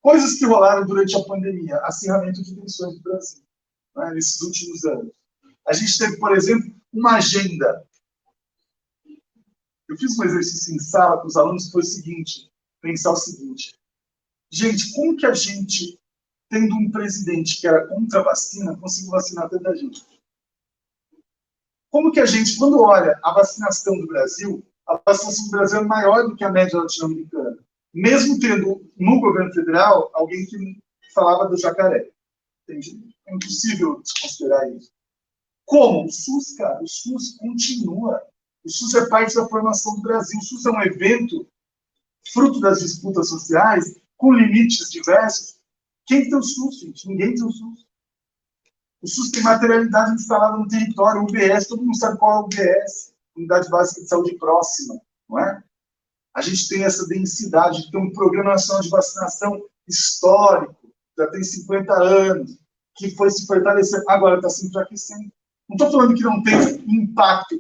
Coisas que rolaram durante a pandemia, acirramento de tensões no Brasil, né, nesses últimos anos. A gente teve, por exemplo, uma agenda. Eu fiz um exercício em sala com os alunos, foi o seguinte, pensar o seguinte. Gente, como que a gente, tendo um presidente que era contra a vacina, conseguiu vacinar tanta gente? Como que a gente, quando olha a vacinação do Brasil, a vacinação do Brasil é maior do que a média latino-americana. Mesmo tendo, no governo federal, alguém que falava do jacaré. Entende? É impossível desconsiderar isso. Como? O SUS, cara, o SUS continua. O SUS é parte da formação do Brasil. O SUS é um evento fruto das disputas sociais, com limites diversos. Quem tem o SUS, gente? Ninguém tem o SUS. O SUS tem materialidade instalada no território, o UBS, todo mundo sabe qual é o UBS, Unidade Básica de Saúde Próxima, não é? A gente tem essa densidade, tem um Programa Nacional de Vacinação histórico, já tem 50 anos, que foi se fortalecendo, agora está se enfraquecendo. Não estou falando que não tem impacto.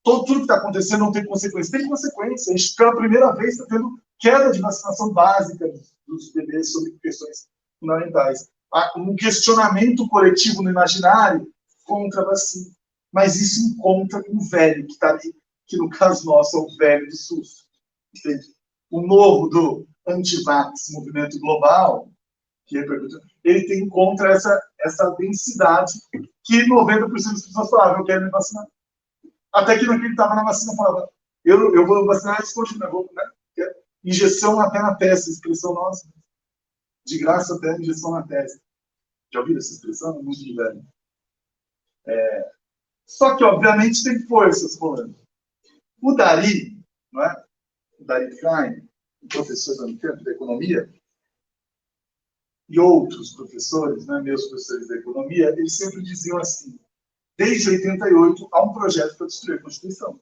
Tudo que está acontecendo não tem consequência. Tem consequência. A gente, pela primeira vez, está tendo queda de vacinação básica dos bebês sobre questões fundamentais. Há um questionamento coletivo no imaginário contra a vacina. Mas isso encontra com o velho que está ali, que no caso nosso é o velho do SUS. Entende? O novo do anti-vax, movimento global, que ele encontra essa densidade que 90% das pessoas falavam, eu quero me vacinar. Até que naquele estava na vacina, falava, eu vou vacinar esse continente, né? Injeção até na testa, expressão nossa. De graça até injeção na testa. Já ouviram essa expressão? É muito de velho. Só que, obviamente, tem forças rolando. O Dari, não é? O Dari Klein, o professor da Unicamp de Economia, e outros professores, né, meus professores da Economia, eles sempre diziam assim, desde 88 há um projeto para destruir a Constituição.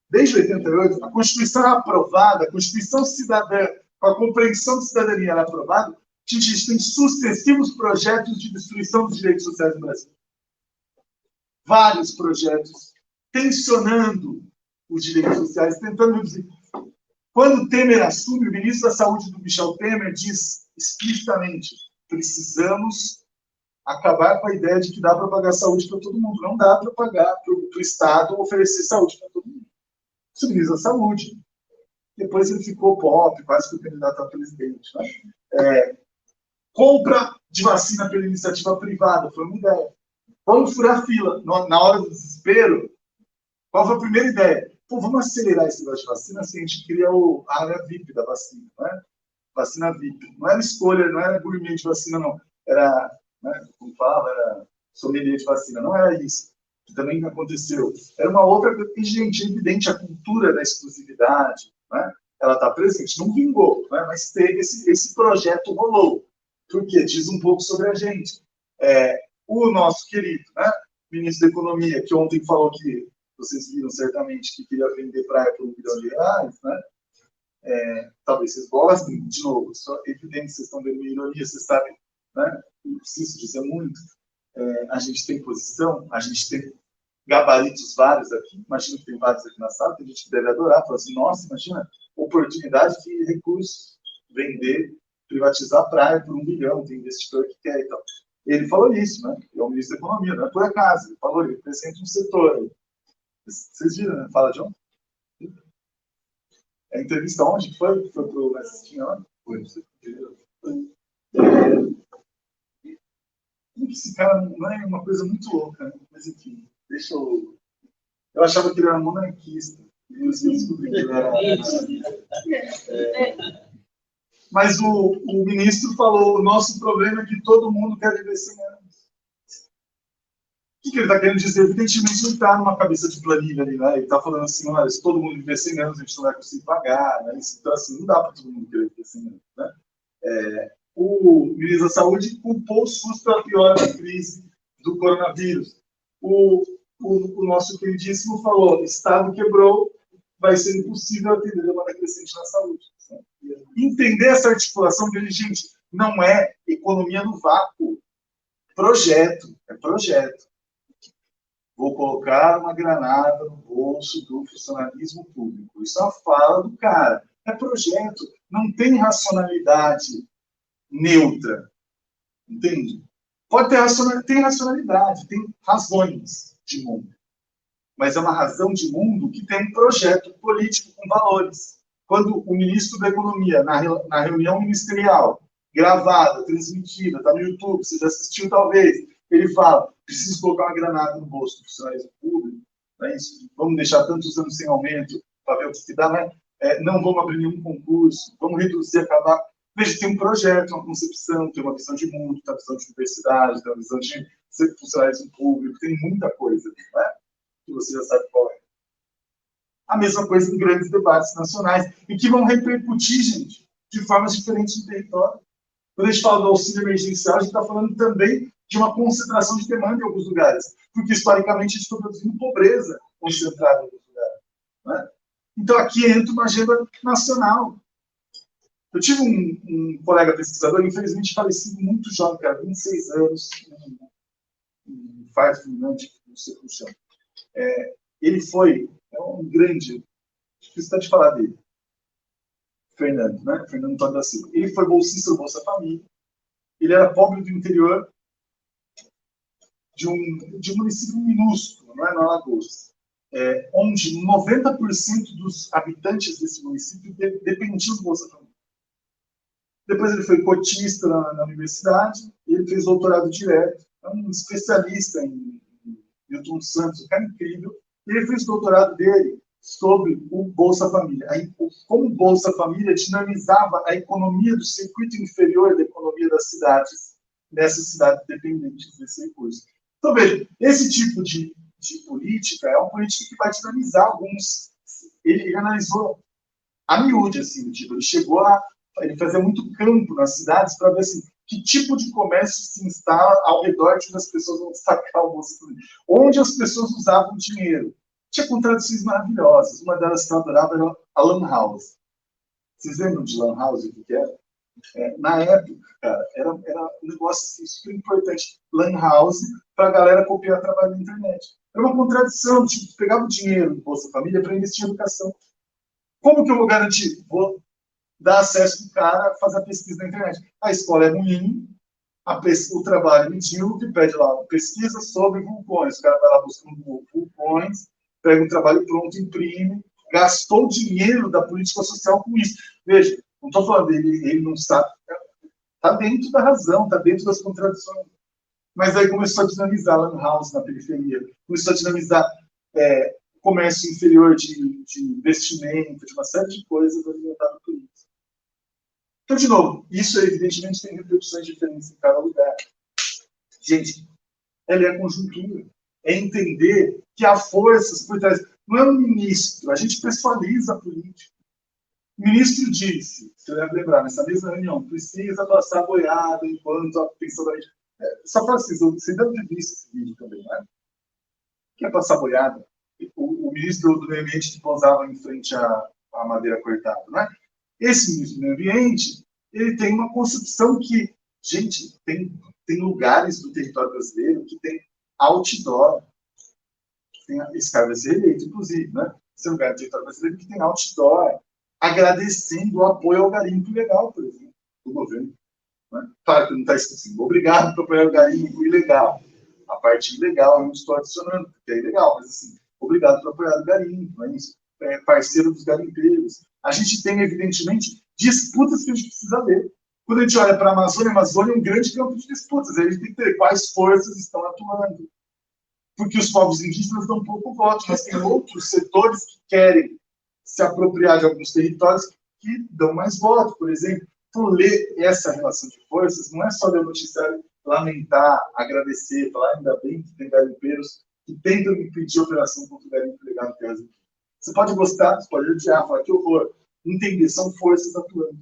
Desde 88, a Constituição era aprovada, a Constituição cidadã, com a compreensão de cidadania era aprovada, a gente tem sucessivos projetos de destruição dos direitos sociais no Brasil. Vários projetos tensionando os direitos sociais, tentando reduzir. Quando o Temer assume, o ministro da Saúde do Michel Temer diz explicitamente, precisamos acabar com a ideia de que dá para pagar saúde para todo mundo. Não dá para pagar para o Estado oferecer saúde para todo mundo. Isso é o ministro da Saúde. Depois ele ficou pop, quase que candidato a presidente. Né? Compra de vacina pela iniciativa privada, foi uma ideia. Vamos furar fila. Na hora do desespero, qual foi a primeira ideia? Pô, vamos acelerar esse negócio de vacina, assim a gente cria a área VIP da vacina. Né? Vacina VIP. Não era escolha, não era gourmet de vacina, não. Era, né, como falava, era sommelier de vacina. Não era isso. Que também aconteceu. Era uma outra coisa. E, gente, é evidente, a cultura da exclusividade, né? Ela está presente. Não vingou, né? Mas teve esse projeto rolou. Por quê? Diz um pouco sobre a gente. O nosso querido, né, ministro da Economia, que ontem falou que, vocês viram certamente, que queria vender praia por R$1 bilhão, né? Talvez vocês gostem, de novo, só evidente, vocês estão vendo ironia, vocês sabem, né? Não preciso dizer muito. A gente tem posição, a gente tem gabaritos vários aqui, imagino que tem vários aqui na sala, tem gente que deve adorar, fala assim, nossa, imagina, oportunidade de recurso, vender, privatizar a praia por R$1 bilhão, tem investidor que quer e tal. Ele falou isso, né? É o ministro da Economia, não é por acaso, ele falou, ele representa um setor. Vocês viram, né? Fala, John? A entrevista onde que foi? Foi para o Assistinha lá? Foi. Esse cara não é uma coisa muito louca, né? Mas enfim, deixa eu... Eu achava que ele era monarquista. Eu descobri que ele era... Mas o ministro falou, o nosso problema é que todo mundo quer viver 100 anos. O que ele está querendo dizer? Evidentemente não está numa cabeça de planilha ali, né? Ele está falando assim, olha, se todo mundo viver 100 anos, a gente não vai conseguir pagar, né? Então, assim, não dá para todo mundo querer viver 100 anos, né? O ministro da Saúde culpou o SUS pela pior crise do coronavírus. O nosso queridíssimo falou, o Estado quebrou, vai ser impossível atender a demanda crescente na saúde. Entender essa articulação dele, gente, não é economia no vácuo. Projeto, é projeto. Vou colocar uma granada no bolso do funcionalismo público. Isso é uma fala do cara. É projeto. Não tem racionalidade neutra. Entende? Pode ter racionalidade, tem razões de mundo. Mas é uma razão de mundo que tem um projeto político com valores. Quando o ministro da Economia, na reunião ministerial, gravada, transmitida, está no YouTube, você já assistiu talvez, ele fala, preciso colocar uma granada no bolso do funcionário público, não é isso? Vamos deixar tantos anos sem aumento para ver o que dá, né? Não vamos abrir nenhum concurso, vamos reduzir, acabar. Veja, tem um projeto, uma concepção, tem uma visão de mundo, tem uma visão de universidade, tem uma visão de funcionário público, tem muita coisa, né? Que você já sabe qual é. A mesma coisa em grandes debates nacionais, e que vão repercutir, gente, de formas diferentes no território. Quando a gente fala do auxílio emergencial, a gente está falando também de uma concentração de demanda em alguns lugares, porque historicamente a gente está produzindo pobreza concentrada em alguns lugares. Né? Então aqui entra uma agenda nacional. Eu tive um colega pesquisador, infelizmente falecido muito jovem, cara, 26 anos, um infarto fulminante, não sei como chama. Ele foi um grande, difícil até de falar dele, Fernando, né? Fernando Antônio da Silva. Ele foi bolsista do Bolsa Família, ele era pobre do interior de um município minúsculo, não é, no Alagoas, onde 90% dos habitantes desse município dependiam do Bolsa Família. Depois ele foi cotista na universidade, e ele fez doutorado direto, é um especialista em Milton Santos, um cara incrível, e ele fez o doutorado dele sobre o Bolsa Família. Aí, como o Bolsa Família dinamizava a economia do circuito inferior da economia das cidades, nessas cidades dependentes desse recurso. Então, veja, esse tipo de política é uma política que vai dinamizar alguns. Ele analisou a miúde, assim, tipo, ele chegou a ele fazia muito campo nas cidades para ver assim, que tipo de comércio se instala ao redor de onde as pessoas vão destacar o Bolsa Família. Onde as pessoas usavam dinheiro. Tinha contradições maravilhosas. Uma delas que eu adorava era a Lan House. Vocês lembram de Lan House, o que era? Na época, cara, era um negócio assim, super importante. Lan House para a galera copiar trabalho na internet. Era uma contradição. Tipo, pegava o dinheiro do Bolsa Família para investir em educação. Como que eu vou garantir? Vou dar acesso do cara a fazer a pesquisa na internet. A escola é ruim, o trabalho é medíocre, pede lá pesquisa sobre vulcões. O cara vai lá buscando vulcões, pega um trabalho pronto, imprime, gastou dinheiro da política social com isso. Veja, não estou falando dele, ele não sabe. Está dentro da razão, está dentro das contradições. Mas aí começou a dinamizar Lan House na periferia, começou a dinamizar comércio inferior de investimento, de uma série de coisas alimentado por isso. Então, de novo, isso evidentemente tem repercussões diferentes em cada lugar. Gente, ela é a conjuntura. É entender que há forças por trás. Não é um ministro, a gente pessoaliza a política. O ministro disse, você deve lembrar, nessa mesma reunião, precisa passar boiada enquanto a pensão da gente. Só para você deve ter visto esse vídeo também, não é? O que é passar boiada? O ministro do Meio Ambiente que pousava em frente à madeira cortada, não é? Esse ministro do Meio Ambiente, ele tem uma concepção que, gente, tem lugares do território brasileiro que tem outdoor. Esse cara vai ser eleito, inclusive, né? Esse lugar do território brasileiro que tem outdoor, agradecendo o apoio ao garimpo ilegal, por exemplo, do governo. Né? Claro que não está escrito assim, obrigado por apoiar o garimpo ilegal. A parte ilegal eu não estou adicionando, porque é ilegal, mas assim, obrigado por apoiar o garimpo, não é isso? Parceiro dos garimpeiros. A gente tem, evidentemente, disputas que a gente precisa ver. Quando a gente olha para a Amazônia é um grande campo de disputas. A gente tem que ver quais forças estão atuando. Porque os povos indígenas dão pouco voto, mas tem outros setores que querem se apropriar de alguns territórios que dão mais voto, por exemplo. Então, ler essa relação de forças não é só ler o noticiário, lamentar, agradecer, falar ainda bem que tem garimpeiros que tentam impedir a operação contra o garimpo ilegal no terras indígenas. Você pode gostar, você pode odiar, falar que horror. Entender, são forças atuando.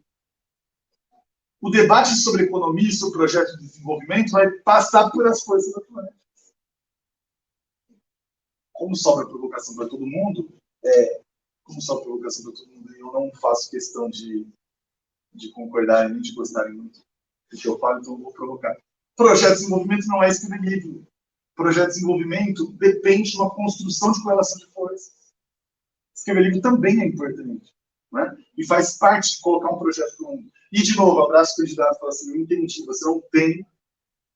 O debate sobre economia e sobre projeto de desenvolvimento vai passar por as forças atuantes. Como sobra provocação para todo mundo, eu não faço questão de concordar nem de gostar muito do que eu falo, então eu vou provocar. Projeto de desenvolvimento não é escrever livro. Projeto de desenvolvimento depende de uma construção de correlação de forças. Escrever livro também é importante. Né? E faz parte de colocar um projeto para o mundo. E, de novo, abraço o candidato e fala assim, eu entendi, você não tem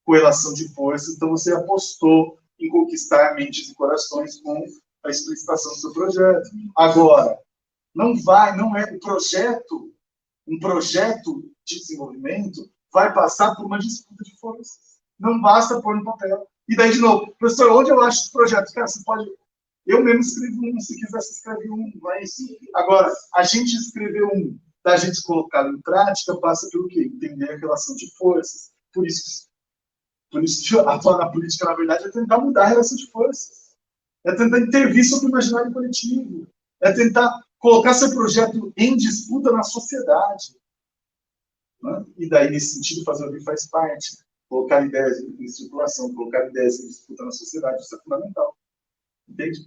correlação de forças, então você apostou em conquistar mentes e corações com a explicitação do seu projeto. Agora, não é um projeto de desenvolvimento vai passar por uma disputa de forças. Não basta pôr no papel. E daí, de novo, professor, onde eu acho os projetos? Cara, você pode... Eu mesmo escrevo um, se quiser, você escreve um. Mas, agora, a gente escrever um, da gente colocá-lo em prática, passa pelo quê? Entender a relação de forças. Por isso que atuar na política, na verdade, é tentar mudar a relação de forças. É tentar intervir sobre o imaginário coletivo. É tentar colocar seu projeto em disputa na sociedade. Né? E daí, nesse sentido, fazer o que faz parte. Colocar ideias em circulação, colocar ideias em disputa na sociedade. Isso é fundamental. Entende?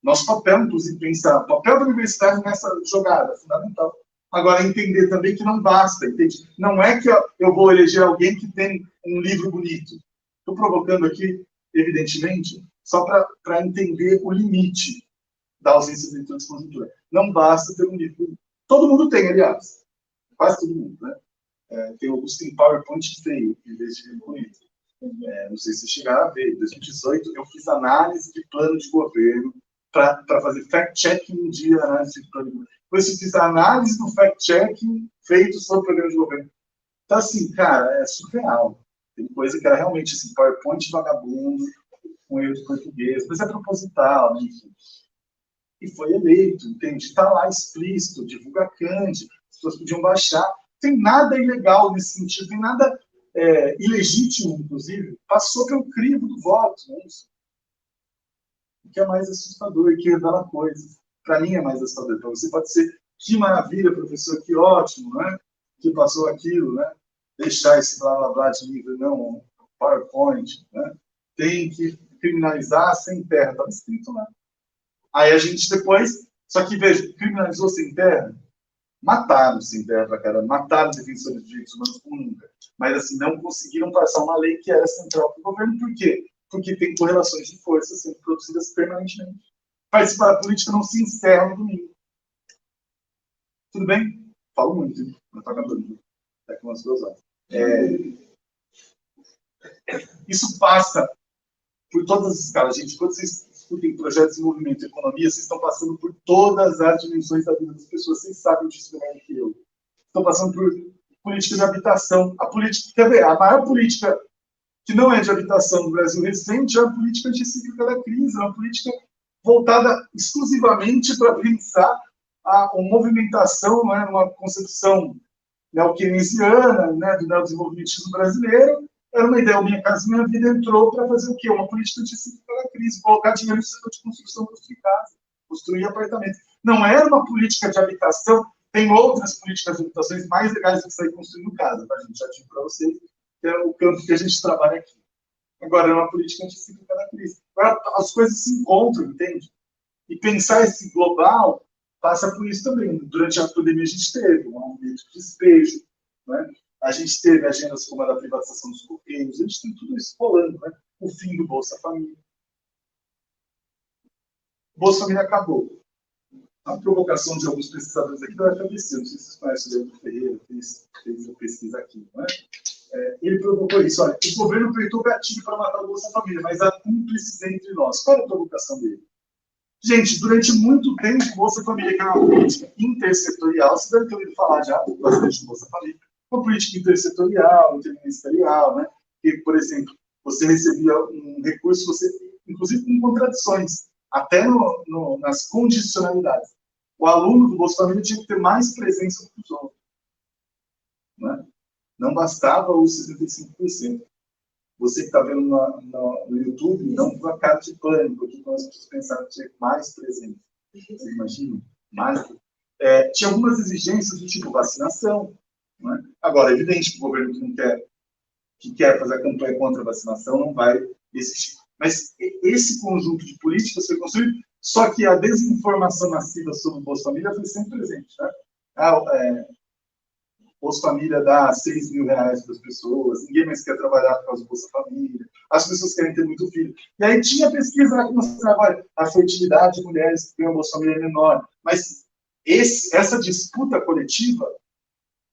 Nosso papel, inclusive, pensar o papel da universidade nessa jogada é fundamental. Agora, entender também que não basta, entende? Não é que eu vou eleger alguém que tem um livro bonito. Estou provocando aqui, evidentemente, só para entender o limite da ausência de leitura de conjuntura. Não basta ter um livro bonito. Todo mundo tem, aliás. Quase todo mundo, né? Tem alguns que tem PowerPoint feio, em vez de livro bonito. Não sei se vocês chegaram a ver. Em 2018, eu fiz análise de plano de governo para fazer fact-checking um dia, análise de plano de governo. Depois eu fiz a análise do fact-checking feito sobre o programa de governo. Então, assim, cara, é surreal. Tem coisa que era realmente assim, PowerPoint vagabundo, com erro de português, mas é proposital, né, enfim. E foi eleito, entende? Está lá explícito, divulga Cande, as pessoas podiam baixar. Tem nada ilegal nesse sentido, tem nada ilegítimo, inclusive. Passou pelo crivo do voto, né? Isso. O que é mais assustador e que revela coisas. Para mim é mais assustador. Para você pode ser, que maravilha, professor, que ótimo, né? Que passou aquilo, né? Deixar esse blá blá blá de livro, não, PowerPoint, né? Tem que criminalizar sem terra, estava escrito lá. Aí a gente depois, só que veja, criminalizou sem terra, mataram sem terra pra caramba, mataram defensores de direitos humanos como nunca. Mas assim, não conseguiram passar uma lei que era central para o governo, por quê? Porque tem correlações de força sendo produzidas permanentemente. Participar da política não se encerra no domingo. Tudo bem? Falo muito, hein? Não está acabando. Daqui umas 2 horas. Isso passa por todas as escalas. Gente, quando vocês discutem projetos de desenvolvimento e economia, vocês estão passando por todas as dimensões da vida das pessoas. Vocês sabem disso melhor que eu. Estão passando por política de habitação. A política, quer ver, a maior política que não é de habitação no Brasil recente é a política anticíclica da crise, é uma política voltada exclusivamente para pensar uma movimentação, né, uma concepção neo-keynesiana, né, do neodesenvolvimentismo brasileiro. Era uma ideia, o Minha Casa Minha Vida entrou para fazer o quê? Uma política anticíclica da crise, colocar dinheiro no setor de construção, construir casa, construir apartamento. Não era uma política de habitação, tem outras políticas de habitações mais legais do que sair construindo casa, tá, gente? Já digo para vocês, que é o campo que a gente trabalha aqui. Agora, é uma política anticíclica da crise. Agora, as coisas se encontram, entende? E pensar esse global passa por isso também. Durante a pandemia, a gente teve um aumento de despejo, né? A gente teve agendas como a da privatização dos Correios, a gente tem tudo isso rolando, né? O fim do Bolsa Família. O Bolsa Família acabou. A provocação de alguns pesquisadores aqui da FABC, não sei se vocês conhecem o Leandro Ferreira, fez a pesquisa aqui, não é? Ele provocou isso. Olha, o governo apertou o gatilho para matar o Bolsa Família, mas há cúmplices entre nós. Qual é a provocação dele? Gente, durante muito tempo, o Bolsa Família, que era uma política intersetorial, vocês devem ter ouvido falar já bastante do Bolsa Família, uma política intersetorial, interministerial, né? Que, por exemplo, você recebia um recurso, você, inclusive com contradições, até nas condicionalidades. O aluno do Bolsa Família tinha que ter mais presença do que os outros, né? Não bastava os 75%. Você que está vendo no YouTube, não por uma cara de pânico, porque nós pessoas pensaram que tinha mais presença. Vocês imaginam? Mais. Tinha algumas exigências do tipo vacinação, né? Agora, é evidente que o governo que quer fazer a campanha contra a vacinação não vai existir. Mas esse conjunto de políticas foi construído, só que a desinformação massiva sobre o Bolsa Família foi sempre presente. Né? Bolsa Família dá R$6.000 para as pessoas, ninguém mais quer trabalhar por causa do Bolsa Família, as pessoas querem ter muito filho. E aí tinha pesquisa lá que mostrava a fertilidade de mulheres que ganham Bolsa Família é menor. Mas essa disputa coletiva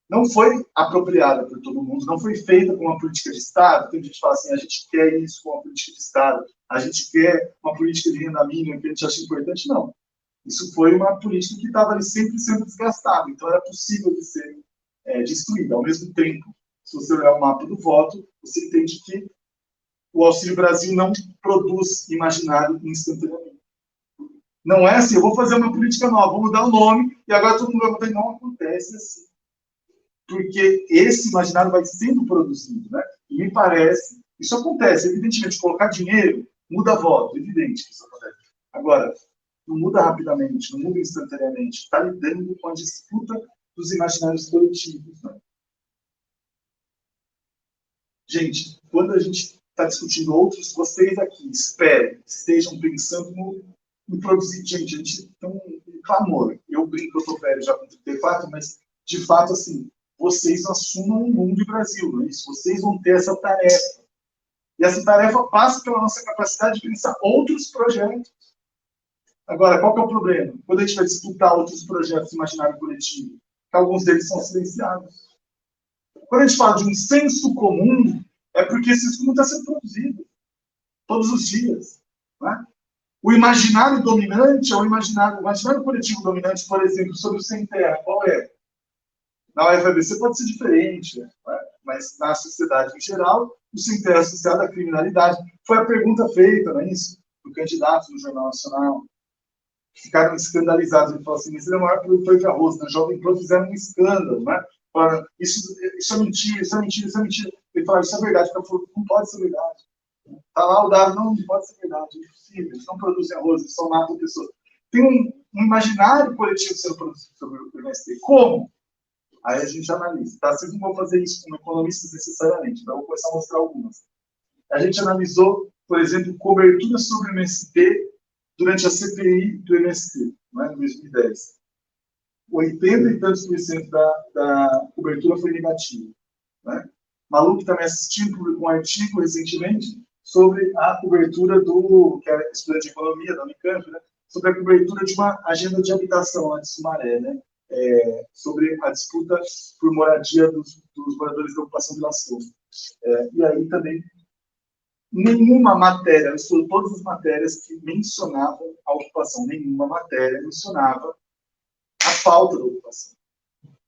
não foi apropriada por todo mundo, não foi feita com uma política de Estado. Tem gente que fala assim, a gente quer isso com uma política de Estado, a gente quer uma política de renda mínima que a gente acha importante. Não. Isso foi uma política que estava ali sempre sendo desgastada, então era possível de ser destruída. Ao mesmo tempo, se você olhar o mapa do voto, você entende que o Auxílio Brasil não produz imaginário instantaneamente. Não é assim, eu vou fazer uma política nova, vou mudar o nome, e agora todo mundo vai mudar. Não acontece assim. Porque esse imaginário vai sendo produzido, né? E me parece, isso acontece, evidentemente, colocar dinheiro muda voto, evidente que isso acontece. Agora, não muda rapidamente, não muda instantaneamente, está lidando com a disputa dos imaginários coletivos. Né? Gente, quando a gente está discutindo outros, vocês aqui, esperem, estejam pensando em produzir. Gente, a gente tem um clamor. Eu brinco que eu estou velho já com 34, mas de fato, assim, vocês assumam o mundo e o Brasil, não é isso? Vocês vão ter essa tarefa. E essa tarefa passa pela nossa capacidade de pensar outros projetos. Agora, qual que é o problema? Quando a gente vai disputar outros projetos imaginário coletivo, que alguns deles são silenciados. Quando a gente fala de um senso comum, é porque esse senso comum está sendo produzido todos os dias. Né? O imaginário dominante é o imaginário coletivo dominante, por exemplo, sobre o sem terra. Qual é? Na UFABC pode ser diferente, né? Mas na sociedade em geral, o sem terra associado à criminalidade. Foi a pergunta feita, não é isso? Do candidato no Jornal Nacional. Ficaram escandalizados. Ele falou assim: mas ele é o maior produtor de arroz. Na Jovem Pan fizeram um escândalo, né? Falaram, isso é mentira, isso é mentira, isso é mentira. Ele falou: isso é verdade. Ele falou: não pode ser verdade. Está lá o dado, não pode ser verdade, é impossível. Eles não produzem arroz, eles só matam pessoas. Tem um imaginário coletivo sendo produzido sobre o MST. Como? Aí a gente analisa. Tá? Vocês não vão fazer isso com economistas necessariamente, mas eu vou começar a mostrar algumas. A gente analisou, por exemplo, cobertura sobre o MST durante a CPI do MST, né, em 2010. 80 e tantos por cento da cobertura foi negativa. Né? Maluco também assistindo, publicou um artigo recentemente sobre a cobertura que é estudante de economia da Unicamp, né? Sobre a cobertura de uma agenda de habitação lá de Sumaré, né? Sobre a disputa por moradia dos moradores da ocupação Vila Souza. E aí também, nenhuma matéria, eu estudei todas as matérias que mencionavam a ocupação, nenhuma matéria mencionava a falta da ocupação.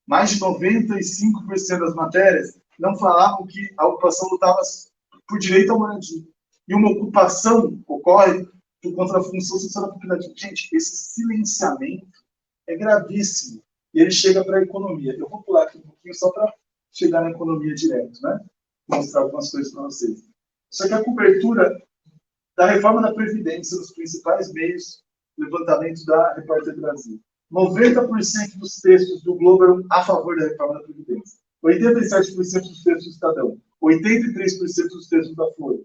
Mais de 95% das matérias não falavam que a ocupação lutava por direito à moradia. E uma ocupação ocorre por conta da função social da população. Gente, esse silenciamento é gravíssimo. E ele chega para a economia. Eu vou pular aqui um pouquinho só para chegar na economia direto, né? Vou mostrar algumas coisas para vocês. Isso aqui é a cobertura da reforma da Previdência nos principais meios de levantamento da Repórter Brasil. 90% dos textos do Globo eram a favor da reforma da Previdência. 87% dos textos do Estadão. 83% dos textos da Folha.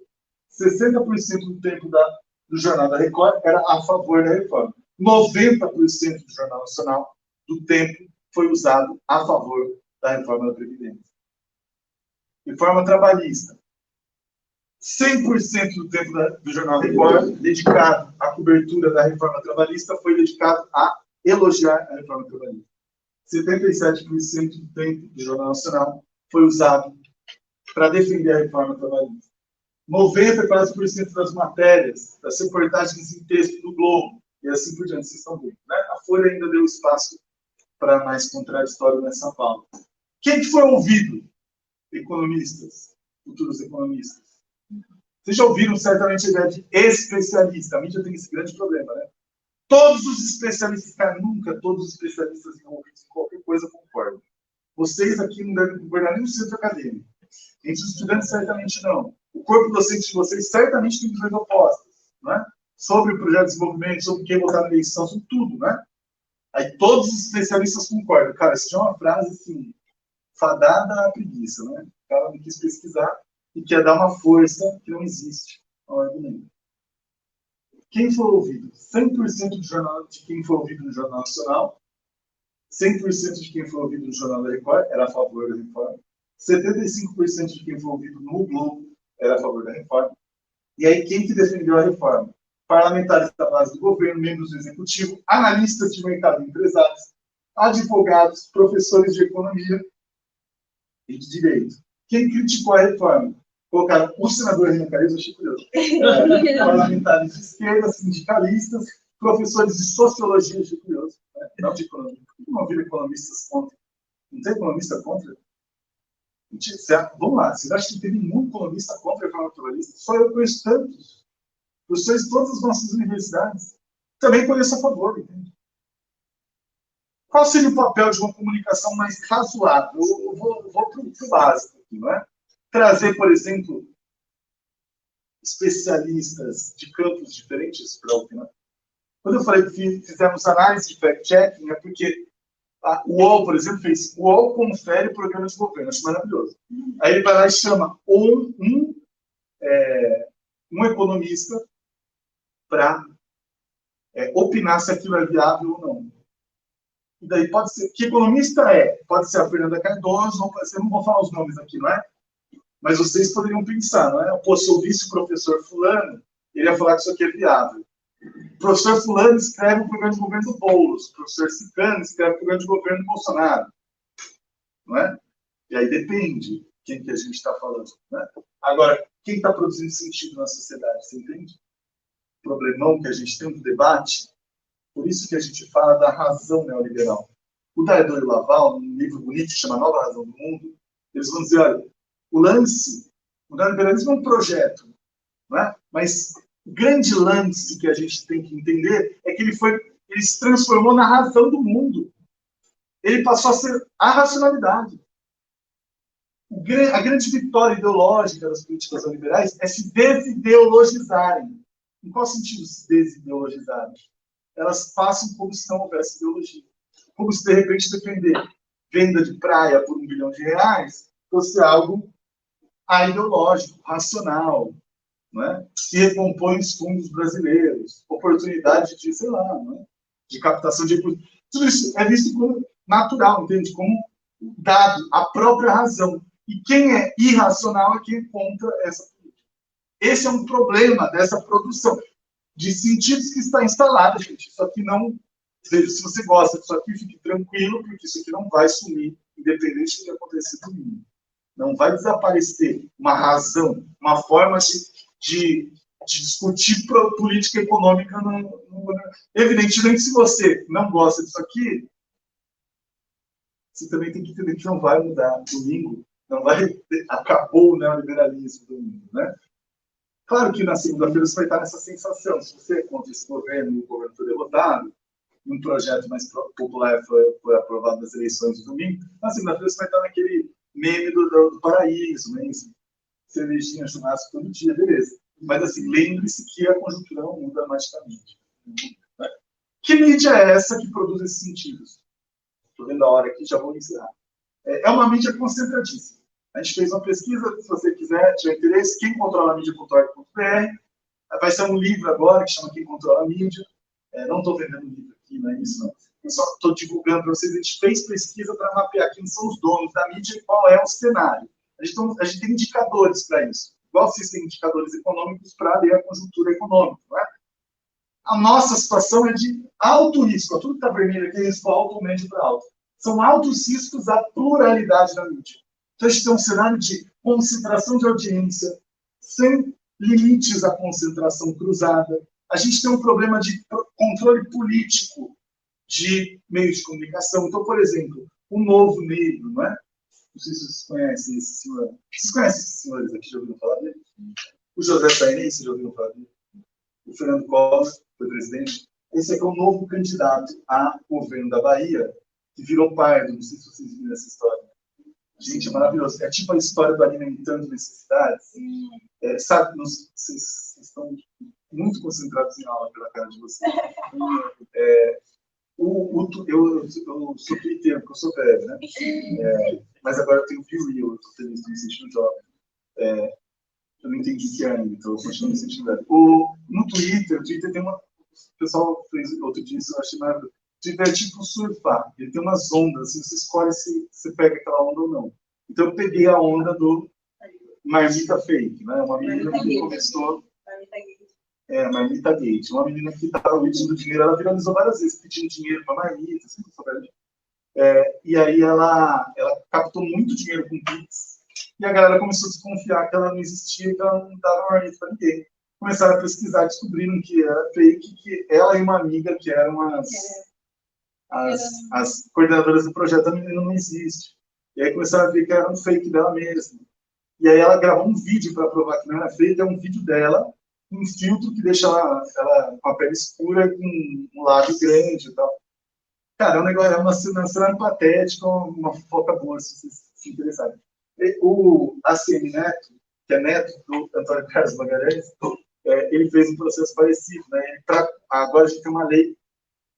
60% do tempo do Jornal da Record era a favor da reforma. 90% do Jornal Nacional do tempo foi usado a favor da reforma da Previdência. Reforma trabalhista. 100% do tempo do Jornal Record dedicado à cobertura da reforma trabalhista foi dedicado a elogiar a reforma trabalhista. 77% do tempo do Jornal Nacional foi usado para defender a reforma trabalhista. 94% das matérias, das reportagens em texto do Globo, e assim por diante, vocês estão vendo. Né? A Folha ainda deu espaço para mais contraditório nessa pauta. Quem que foi ouvido? Economistas, futuros economistas. Vocês já ouviram certamente a ideia de especialista. A mídia tem esse grande problema, né? Todos os especialistas, cara, nunca todos os especialistas envolvidos em qualquer coisa concordam. Vocês aqui não devem concordar nem no centro acadêmico. Entre os estudantes, certamente não. O corpo docente de vocês certamente tem visões opostas, né? Sobre o projeto de desenvolvimento, sobre quem votar na eleição, sobre tudo, né? Aí todos os especialistas concordam. Cara, isso é uma frase, assim, fadada à preguiça, né? O cara não quis pesquisar e quer dar uma força que não existe ao argumento. Quem foi ouvido? 100% de quem foi ouvido no Jornal Nacional, 100% de quem foi ouvido no Jornal da Record era a favor da reforma, 75% de quem foi ouvido no Globo era a favor da reforma. E aí, quem que defendeu a reforma? Parlamentares da base do governo, membros do executivo, analistas de mercado e empresários, advogados, professores de economia e de direito. Quem criticou a reforma? Colocaram o senador Renan Calheiros, achei curioso. Parlamentares de esquerda, sindicalistas, professores de sociologia, achei curioso. Não de economia. Por que não viram economistas contra? Não tem economista contra? Vamos lá, vocês acham que tem nenhum economista contra a reforma trabalhista? Só eu conheço tantos. Professores de todas as nossas universidades. Também conheço a favor, entende? Qual seria o papel de uma comunicação mais razoável? Eu vou para o básico aqui, não é? Trazer, por exemplo, especialistas de campos diferentes para o final. Quando eu falei que fizemos análise de fact-checking, é porque o UOL, por exemplo, fez. O UOL confere programa de governo, acho maravilhoso. Aí ele vai lá e chama um economista para opinar se aquilo é viável ou não. E daí pode ser, que economista pode ser a Fernanda Cardoso, não pode ser, não vou falar os nomes aqui, não é? Mas vocês poderiam pensar, não é? Pô, se eu ouvisse o professor fulano, ele ia falar que isso aqui é viável. O professor fulano escreve o programa de governo do Boulos, o professor Cicano escreve o programa de governo do Bolsonaro, não é? E aí depende quem que a gente está falando, né? Agora, quem está produzindo sentido na sociedade, você entende? O problemão que a gente tem no debate, por isso que a gente fala da razão neoliberal. O Dardot e o Laval, num livro bonito que chama Nova Razão do Mundo, eles vão dizer, olha, o neoliberalismo é um projeto, não é? Mas o grande lance que a gente tem que entender é que ele se transformou na razão do mundo. Ele passou a ser a racionalidade. A grande vitória ideológica das políticas neoliberais é se desideologizarem. Em qual sentido se desideologizarem? Elas passam como se não houvesse ideologia. Como se, de repente, defender venda de praia por R$1 bilhão fosse algo aideológico, racional, não é? Que recompõe os fundos brasileiros, oportunidade de, sei lá, não é? De captação de recursos. Tudo isso é visto como natural, entende? Como dado, a própria razão. E quem é irracional é quem contra essa política. Esse é um problema dessa produção de sentidos que está instalada, gente. Isso aqui não... Se você gosta disso aqui, fique tranquilo, porque isso aqui não vai sumir, independente do que acontecer no mundo. Não vai desaparecer uma razão, uma forma de discutir política econômica. Evidentemente, se você não gosta disso aqui, você também tem que entender que não vai mudar. Domingo não vai... Acabou o neoliberalismo domingo, né? Claro que na segunda-feira você vai estar nessa sensação. Se você é contra esse governo e o governo foi derrotado, e um projeto mais popular foi aprovado nas eleições de domingo, na segunda-feira você vai estar naquele meme do paraíso, né? Cervejinha, churrasco todo dia, beleza. Mas, assim, lembre-se que a conjuntura não muda magicamente. Né? Que mídia é essa que produz esses sentidos? Estou vendo a hora aqui, já vou encerrar. É uma mídia concentradíssima. A gente fez uma pesquisa, se você quiser, tiver interesse, quem controla a mídia.org.br. Vai ser um livro agora que chama Quem Controla a Mídia. Não estou vendendo livro aqui, não é isso, não. Eu só estou divulgando para vocês. A gente fez pesquisa para mapear quem são os donos da mídia e qual é o cenário. A gente tem indicadores para isso. Igual vocês têm indicadores econômicos para ler a conjuntura econômica. Não é? A nossa situação é de alto risco. Tudo que está vermelho aqui é risco alto ou médio para alto. São altos riscos à pluralidade da mídia. Então, a gente tem um cenário de concentração de audiência, sem limites à concentração cruzada. A gente tem um problema de controle político de meios de comunicação. Então, por exemplo, o Novo Negro, não é? Não sei se vocês conhecem esse senhor. Vocês conhecem esses senhores aqui? Já ouviram falar dele? O José Sainz, vocês já ouviram falar dele? O Fernando Collor, foi presidente. Esse aqui é o novo candidato a governo da Bahia, que virou pardo. Não sei se vocês viram essa história. Gente, é maravilhoso. É tipo a história do Alimentando Necessidades. Sabe, vocês estão muito concentrados em aula pela cara de vocês. Eu sou twitteiro, porque eu sou velho, né? Mas agora eu tenho Real, eu estou feliz, estou me sentindo jovem. Eu não entendi que é ainda, então eu continuo me sentindo velho. No Twitter, o Twitter tem uma... O pessoal fez outro dia, isso eu achei maravilhoso. O Twitter é tipo surfar, ele tem umas ondas, assim, você escolhe se você pega aquela onda ou não. Então eu peguei a onda do Marmita Fake, né? Uma menina que começou... Marmita Gate. Uma menina que estava pedindo dinheiro, ela viralizou várias vezes pedindo dinheiro para Marmita, assim, e aí ela captou muito dinheiro com Pix, e a galera começou a desconfiar que ela não existia, que ela não dava Marmita para ninguém. Começaram a pesquisar, descobriram que era fake, que ela e uma amiga, que eram as coordenadoras do projeto, a menina não existe. E aí começaram a ver que era um fake dela mesma. E aí ela gravou um vídeo para provar que não era fake, é um vídeo dela, um filtro que deixa ela com a pele escura, com um lábio grande e tal. Cara, é um negócio, é uma cena patética, uma fofoca boa, se vocês se interessarem. O ACM Neto, que é neto do Antônio Carlos Magalhães, ele fez um processo parecido, né? Agora a gente tem uma lei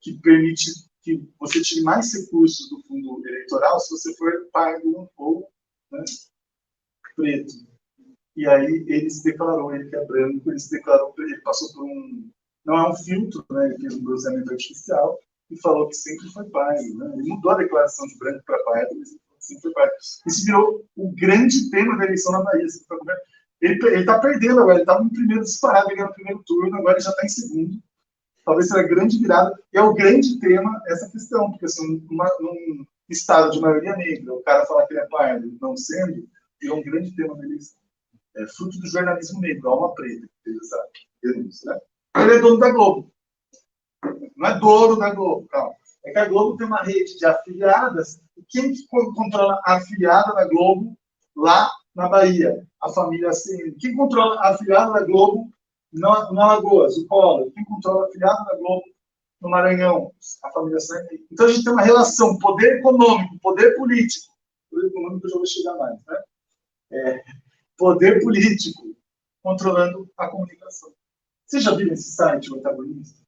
que permite que você tire mais recursos do fundo eleitoral se você for pardo ou, né, preto. E aí ele se declarou, ele que é branco, ele se declarou, ele passou por não é um filtro, né? Ele fez um bronzeamento artificial, e falou que sempre foi pai. Né? Ele mudou a declaração de branco para pai, mas sempre foi pai. Isso virou o grande tema da eleição na Bahia. Ele está perdendo agora, ele estava no primeiro disparado, ele no primeiro turno, agora ele já está em segundo. Talvez seja a grande virada. E é o grande tema essa questão, porque assim, num estado de maioria negra, o cara falar que ele é pardo, não sendo, é um grande tema da eleição. É fruto do jornalismo negro, alma preta, que fez essa denúncia. Né? Ele é dono da Globo. Não é dono da Globo, calma. É que a Globo tem uma rede de afiliadas. E quem que controla a afiliada da Globo lá na Bahia? A família ACM. Quem controla a afiliada da Globo na Alagoas? O Collor. Quem controla a afiliada da Globo no Maranhão? A família ACM. Então a gente tem uma relação poder econômico, poder político. Poder econômico eu já vou chegar mais, né? Poder político controlando a comunicação. Você já viu esse site, o Antagonista?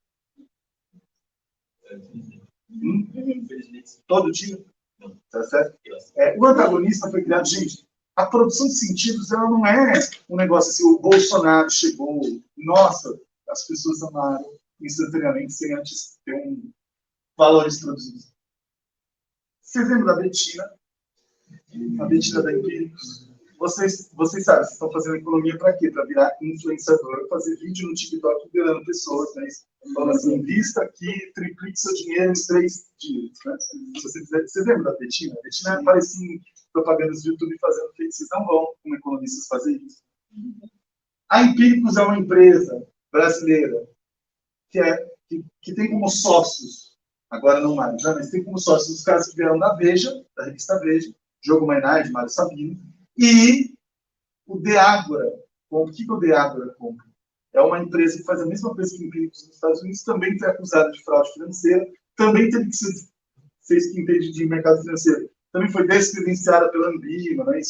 Todo dia? Tá certo? O Antagonista foi criado, gente, a produção de sentidos, ela não é um negócio assim, o Bolsonaro chegou, nossa, as pessoas amaram instantaneamente, sem antes ter valores produzidos. Vocês lembram da Betina? A Betina da Empíricos? Vocês sabem, vocês estão fazendo economia para quê? Para virar influenciador, fazer vídeo no TikTok liderando pessoas, né? Falando assim, vista aqui, triplique seu dinheiro em 3 dias. Né? Vocês lembram da Betina? A Betina aparecia em propagandas do YouTube fazendo feito. Vocês não vão, como economistas, fazer isso. A Empíricos é uma empresa brasileira que tem como sócios, agora não mais, né? Mas tem como sócios os caras que vieram da Veja, da revista Veja, Diogo Mainardi, Mário Sabino, e o Deagora. O que o Deagora compra? É uma empresa que faz a mesma coisa que Empíricos nos Estados Unidos, também foi acusada de fraude financeira, também teve que ser, fez que entende de mercado financeiro, também foi descredenciada pela Ambima, né,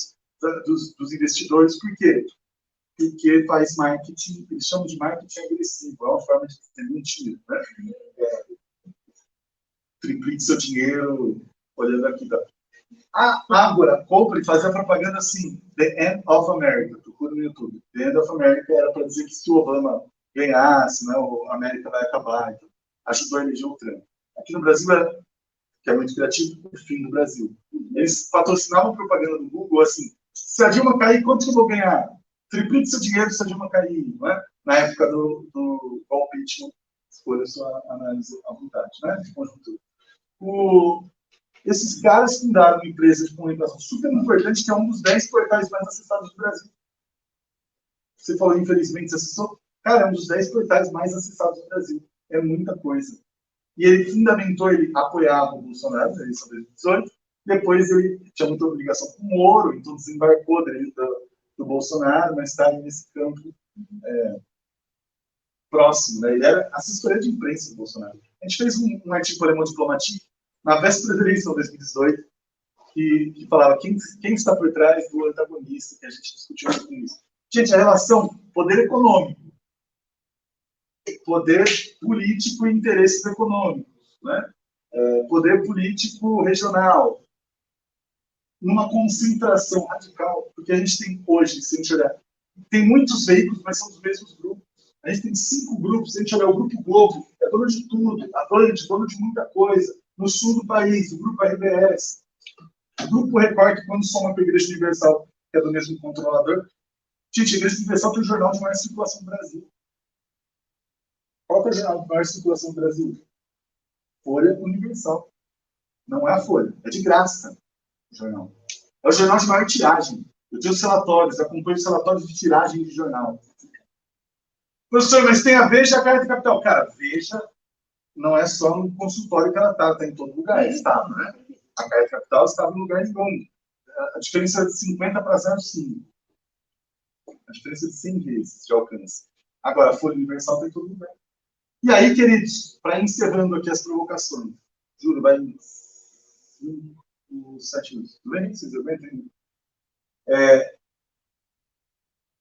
dos investidores. Por quê? Porque faz marketing, eles chamam de marketing agressivo, é uma forma de ter mentira. Né? Triplique seu dinheiro, olhando aqui, tá? A Ágora compra e fazia propaganda assim, The End of America, procura no YouTube. The End of America era para dizer que se o Obama ganhasse, né, a América vai acabar. Então, ajudou a eleger o Trump. Aqui no Brasil, que é muito criativo, o fim do Brasil. Eles patrocinavam propaganda do Google assim, se a Dilma cair, quanto que eu vou ganhar? Triplique seu dinheiro se a Dilma cair. Não é? Na época do palpite, escolha sua análise à vontade, né? De conjuntura. Esses caras fundaram uma empresa de comunicação super importante, que é um dos 10 portais mais acessados do Brasil. Você falou, infelizmente, você acessou? Cara, é um dos 10 portais mais acessados do Brasil. É muita coisa. E ele fundamentou, ele apoiava o Bolsonaro na eleição de 2018, depois ele tinha muita obrigação com o Moro, então desembarcou do Bolsonaro, mas está nesse campo próximo. Né? Ele era assessoria de imprensa do Bolsonaro. A gente fez um artigo para o Le Monde Diplomatique, na véspera da eleição de 2018, que falava quem está por trás do antagonista, que a gente discutiu com isso. Gente, a relação poder econômico, poder político e interesses econômicos, né? Poder político regional, numa concentração radical, porque a gente tem hoje, se a gente olhar, tem muitos veículos, mas são os mesmos grupos. A gente tem 5 grupos, se a gente olhar o Grupo Globo, é dono de tudo, a Band, dono de muita coisa. No sul do país, o Grupo RBS, o Grupo Record, que quando soma com a Igreja Universal, que é do mesmo controlador. Gente, a Igreja Universal tem o jornal de maior circulação do Brasil. Qual que é o jornal de maior circulação do Brasil? Folha Universal. Não é a Folha, é de graça o jornal. É o jornal de maior tiragem. Eu tenho os relatórios, acompanho os relatórios de tiragem de jornal. Professor, mas tem a Veja e a Carta Capital. Cara, Veja não é só no consultório que ela está em todo lugar. Estava, né? A Carta Capital estava no lugar nenhum. A diferença é de 50 para 0,5. A diferença é de 100 vezes de alcance. Agora, a Folha Universal está em todo lugar. E aí, queridos, para encerrando aqui as provocações, juro, vai 7 minutos. Tudo bem? Vocês aguentam?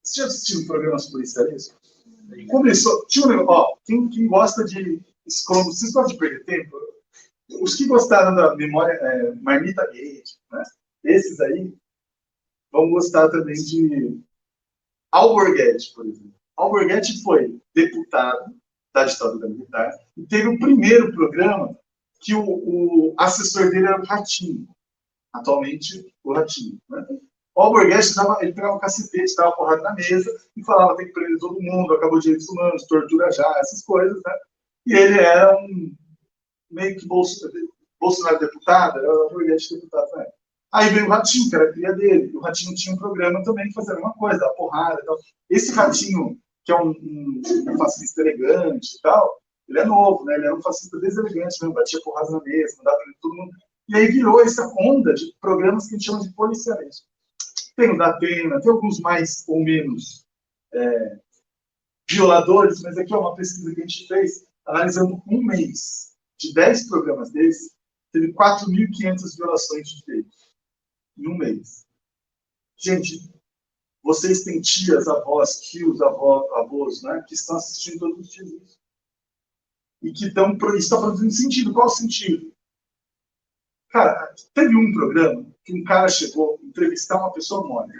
Você já assistiu programas policiais? Começou. Tinha um negócio, quem gosta de escromo, vocês gostam de perder tempo? Os que gostaram da memória, Marmita Gate, né? Esses aí vão gostar também de Alborguete, por exemplo. Alborguete foi deputado da ditadura militar e teve o primeiro programa que o assessor dele era o Ratinho. Atualmente, o Ratinho. Né? O Alborguete, ele pegava um cacetete, dava porrada na mesa e falava tem que prender todo mundo, acabou de direitos humanos, tortura já, essas coisas. Né? E ele era meio que Bolsonaro deputado, era o Alborguete deputado também. Aí veio o Ratinho, que era a cria dele. E o Ratinho tinha um programa também que fazia a mesma coisa, dava porrada e tal. Esse Ratinho, que é um fascista elegante e tal, ele é novo, né? Ele era um fascista deselegante mesmo, batia porrada na mesa, mandava para todo mundo. E aí virou essa onda de programas que a gente chama de policiamento. Tem o da Atena, tem alguns mais ou menos violadores, mas aqui é uma pesquisa que a gente fez, analisando um mês. De 10 programas desses, teve 4.500 violações de direitos. Em um mês. Gente, vocês têm tias, avós, tios, avós, né, que estão assistindo todos os dias isso. E que estão... Isso está produzindo sentido. Qual o sentido? Cara, teve um programa que um cara chegou a entrevistar uma pessoa morta.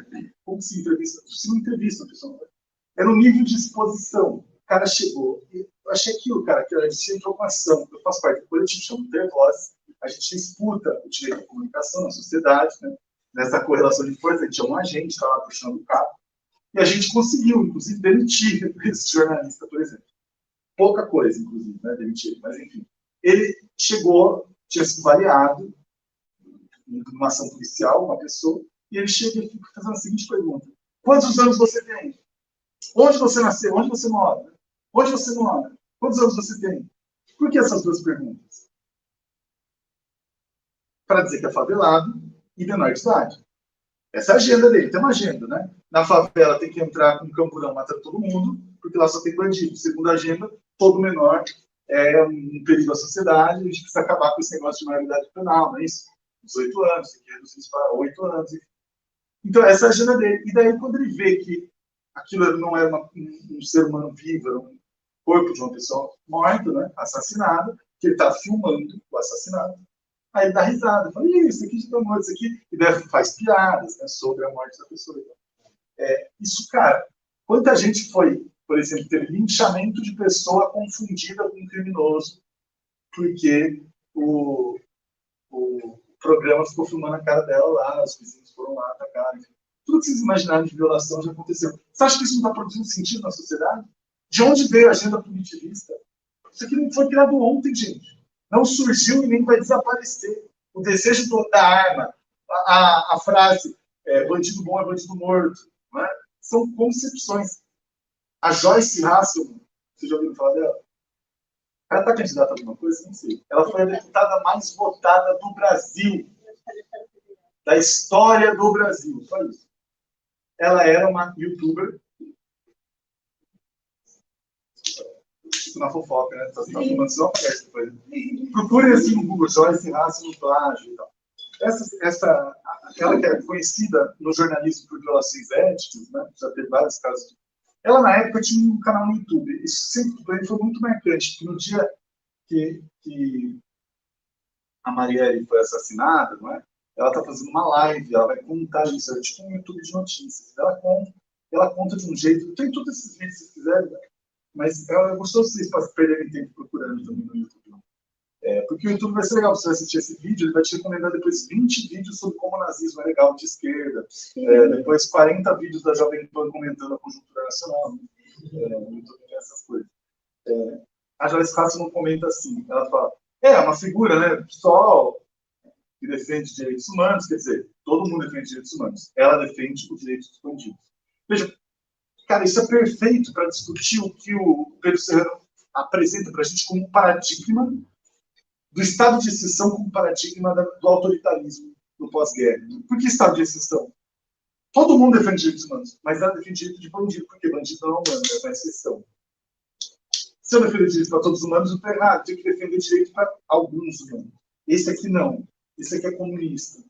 Como se entrevista? Se não entrevista uma pessoa morta. Era um nível de exposição. O cara chegou. Eu achei aquilo, cara, que a gente entrou com ação. Eu faço parte do coletivo, chama Ter Voz. A gente disputa o direito à comunicação na sociedade, né? Nessa correlação de força, a gente tinha um agente, estava lá puxando o carro. E a gente conseguiu, inclusive, demitir esse jornalista, por exemplo. Pouca coisa, inclusive, né, demitir. Mas, enfim. Ele chegou, tinha sido variado, numa ação policial, uma pessoa, e ele chega e fica fazendo a seguinte pergunta: quantos anos você tem? Onde você nasceu? Onde você mora? Onde você mora? Quantos anos você tem? Por que essas duas perguntas? Para dizer que é favelado e menor de idade. Essa é a agenda dele, tem uma agenda, né? Na favela tem que entrar com um camburão matando todo mundo, porque lá só tem bandido. Segunda agenda, todo menor é um perigo à sociedade, a gente precisa acabar com esse negócio de maioridade penal, não é isso? 18 anos, tem que reduzir isso para 8 anos. Então, essa é a agenda dele. E daí, quando ele vê que aquilo não era um ser humano vivo, era um corpo de uma pessoa morta, né? Assassinada, que ele está filmando o assassinato, aí ele dá risada, fala, isso aqui já está morto, isso aqui, e daí faz piadas, né, sobre a morte da pessoa. Isso, cara, quanta gente foi, por exemplo, teve linchamento de pessoa confundida com um criminoso, porque o programa ficou filmando a cara dela lá, os vizinhos foram lá atacar, enfim. Tudo que vocês imaginaram de violação já aconteceu. Você acha que isso não está produzindo sentido na sociedade? De onde veio a agenda punitivista? Isso aqui não foi criado ontem, gente. Não surgiu e nem vai desaparecer. O desejo da arma, a frase bandido bom é bandido morto, não é? São concepções. A Joyce Hasselman, vocês já ouviram falar dela? Ela está candidata a alguma coisa? Não sei. Ela foi a deputada mais votada do Brasil. Da história do Brasil. Só isso. Ela era uma youtuber. Na fofoca, né? Tá filmando só a festa depois. Procurem assim no Google, Joyce Hasselman, plágio e tal. Aquela que é conhecida no jornalismo por violações éticas, né? Já teve vários casos. Ela, na época, tinha um canal no YouTube. Isso sempre para ele foi muito marcante, porque no dia que a Marielle foi assassinada, não é? Ela está fazendo uma live, ela vai contar isso, é tipo um YouTube de notícias. Ela conta de um jeito, tem todos esses vídeos se vocês quiserem, né? Mas é gostoso vocês perderem tempo procurando também no YouTube. Porque o YouTube vai ser legal, se você assistir esse vídeo, ele vai te recomendar depois 20 vídeos sobre como o nazismo é legal de esquerda, depois 40 vídeos da Jovem Pan comentando a conjuntura nacional. No YouTube tem essas coisas. A Joyce Hasselman comenta assim, ela fala, uma figura, né, pessoal que defende direitos humanos, quer dizer, todo mundo defende direitos humanos, ela defende os direitos dos bandidos. Veja, cara, isso é perfeito para discutir o que o Pedro Serrano apresenta para a gente como paradigma do estado de exceção como paradigma do autoritarismo no pós-guerra. Por que estado de exceção? Todo mundo defende direitos humanos, mas ela defende direito de bandido, porque bandido não é humano, é uma exceção. Se eu defender direito para todos os humanos, eu estou errado. Eu tenho que defender direito para alguns humanos. Esse aqui não. Esse aqui é comunista.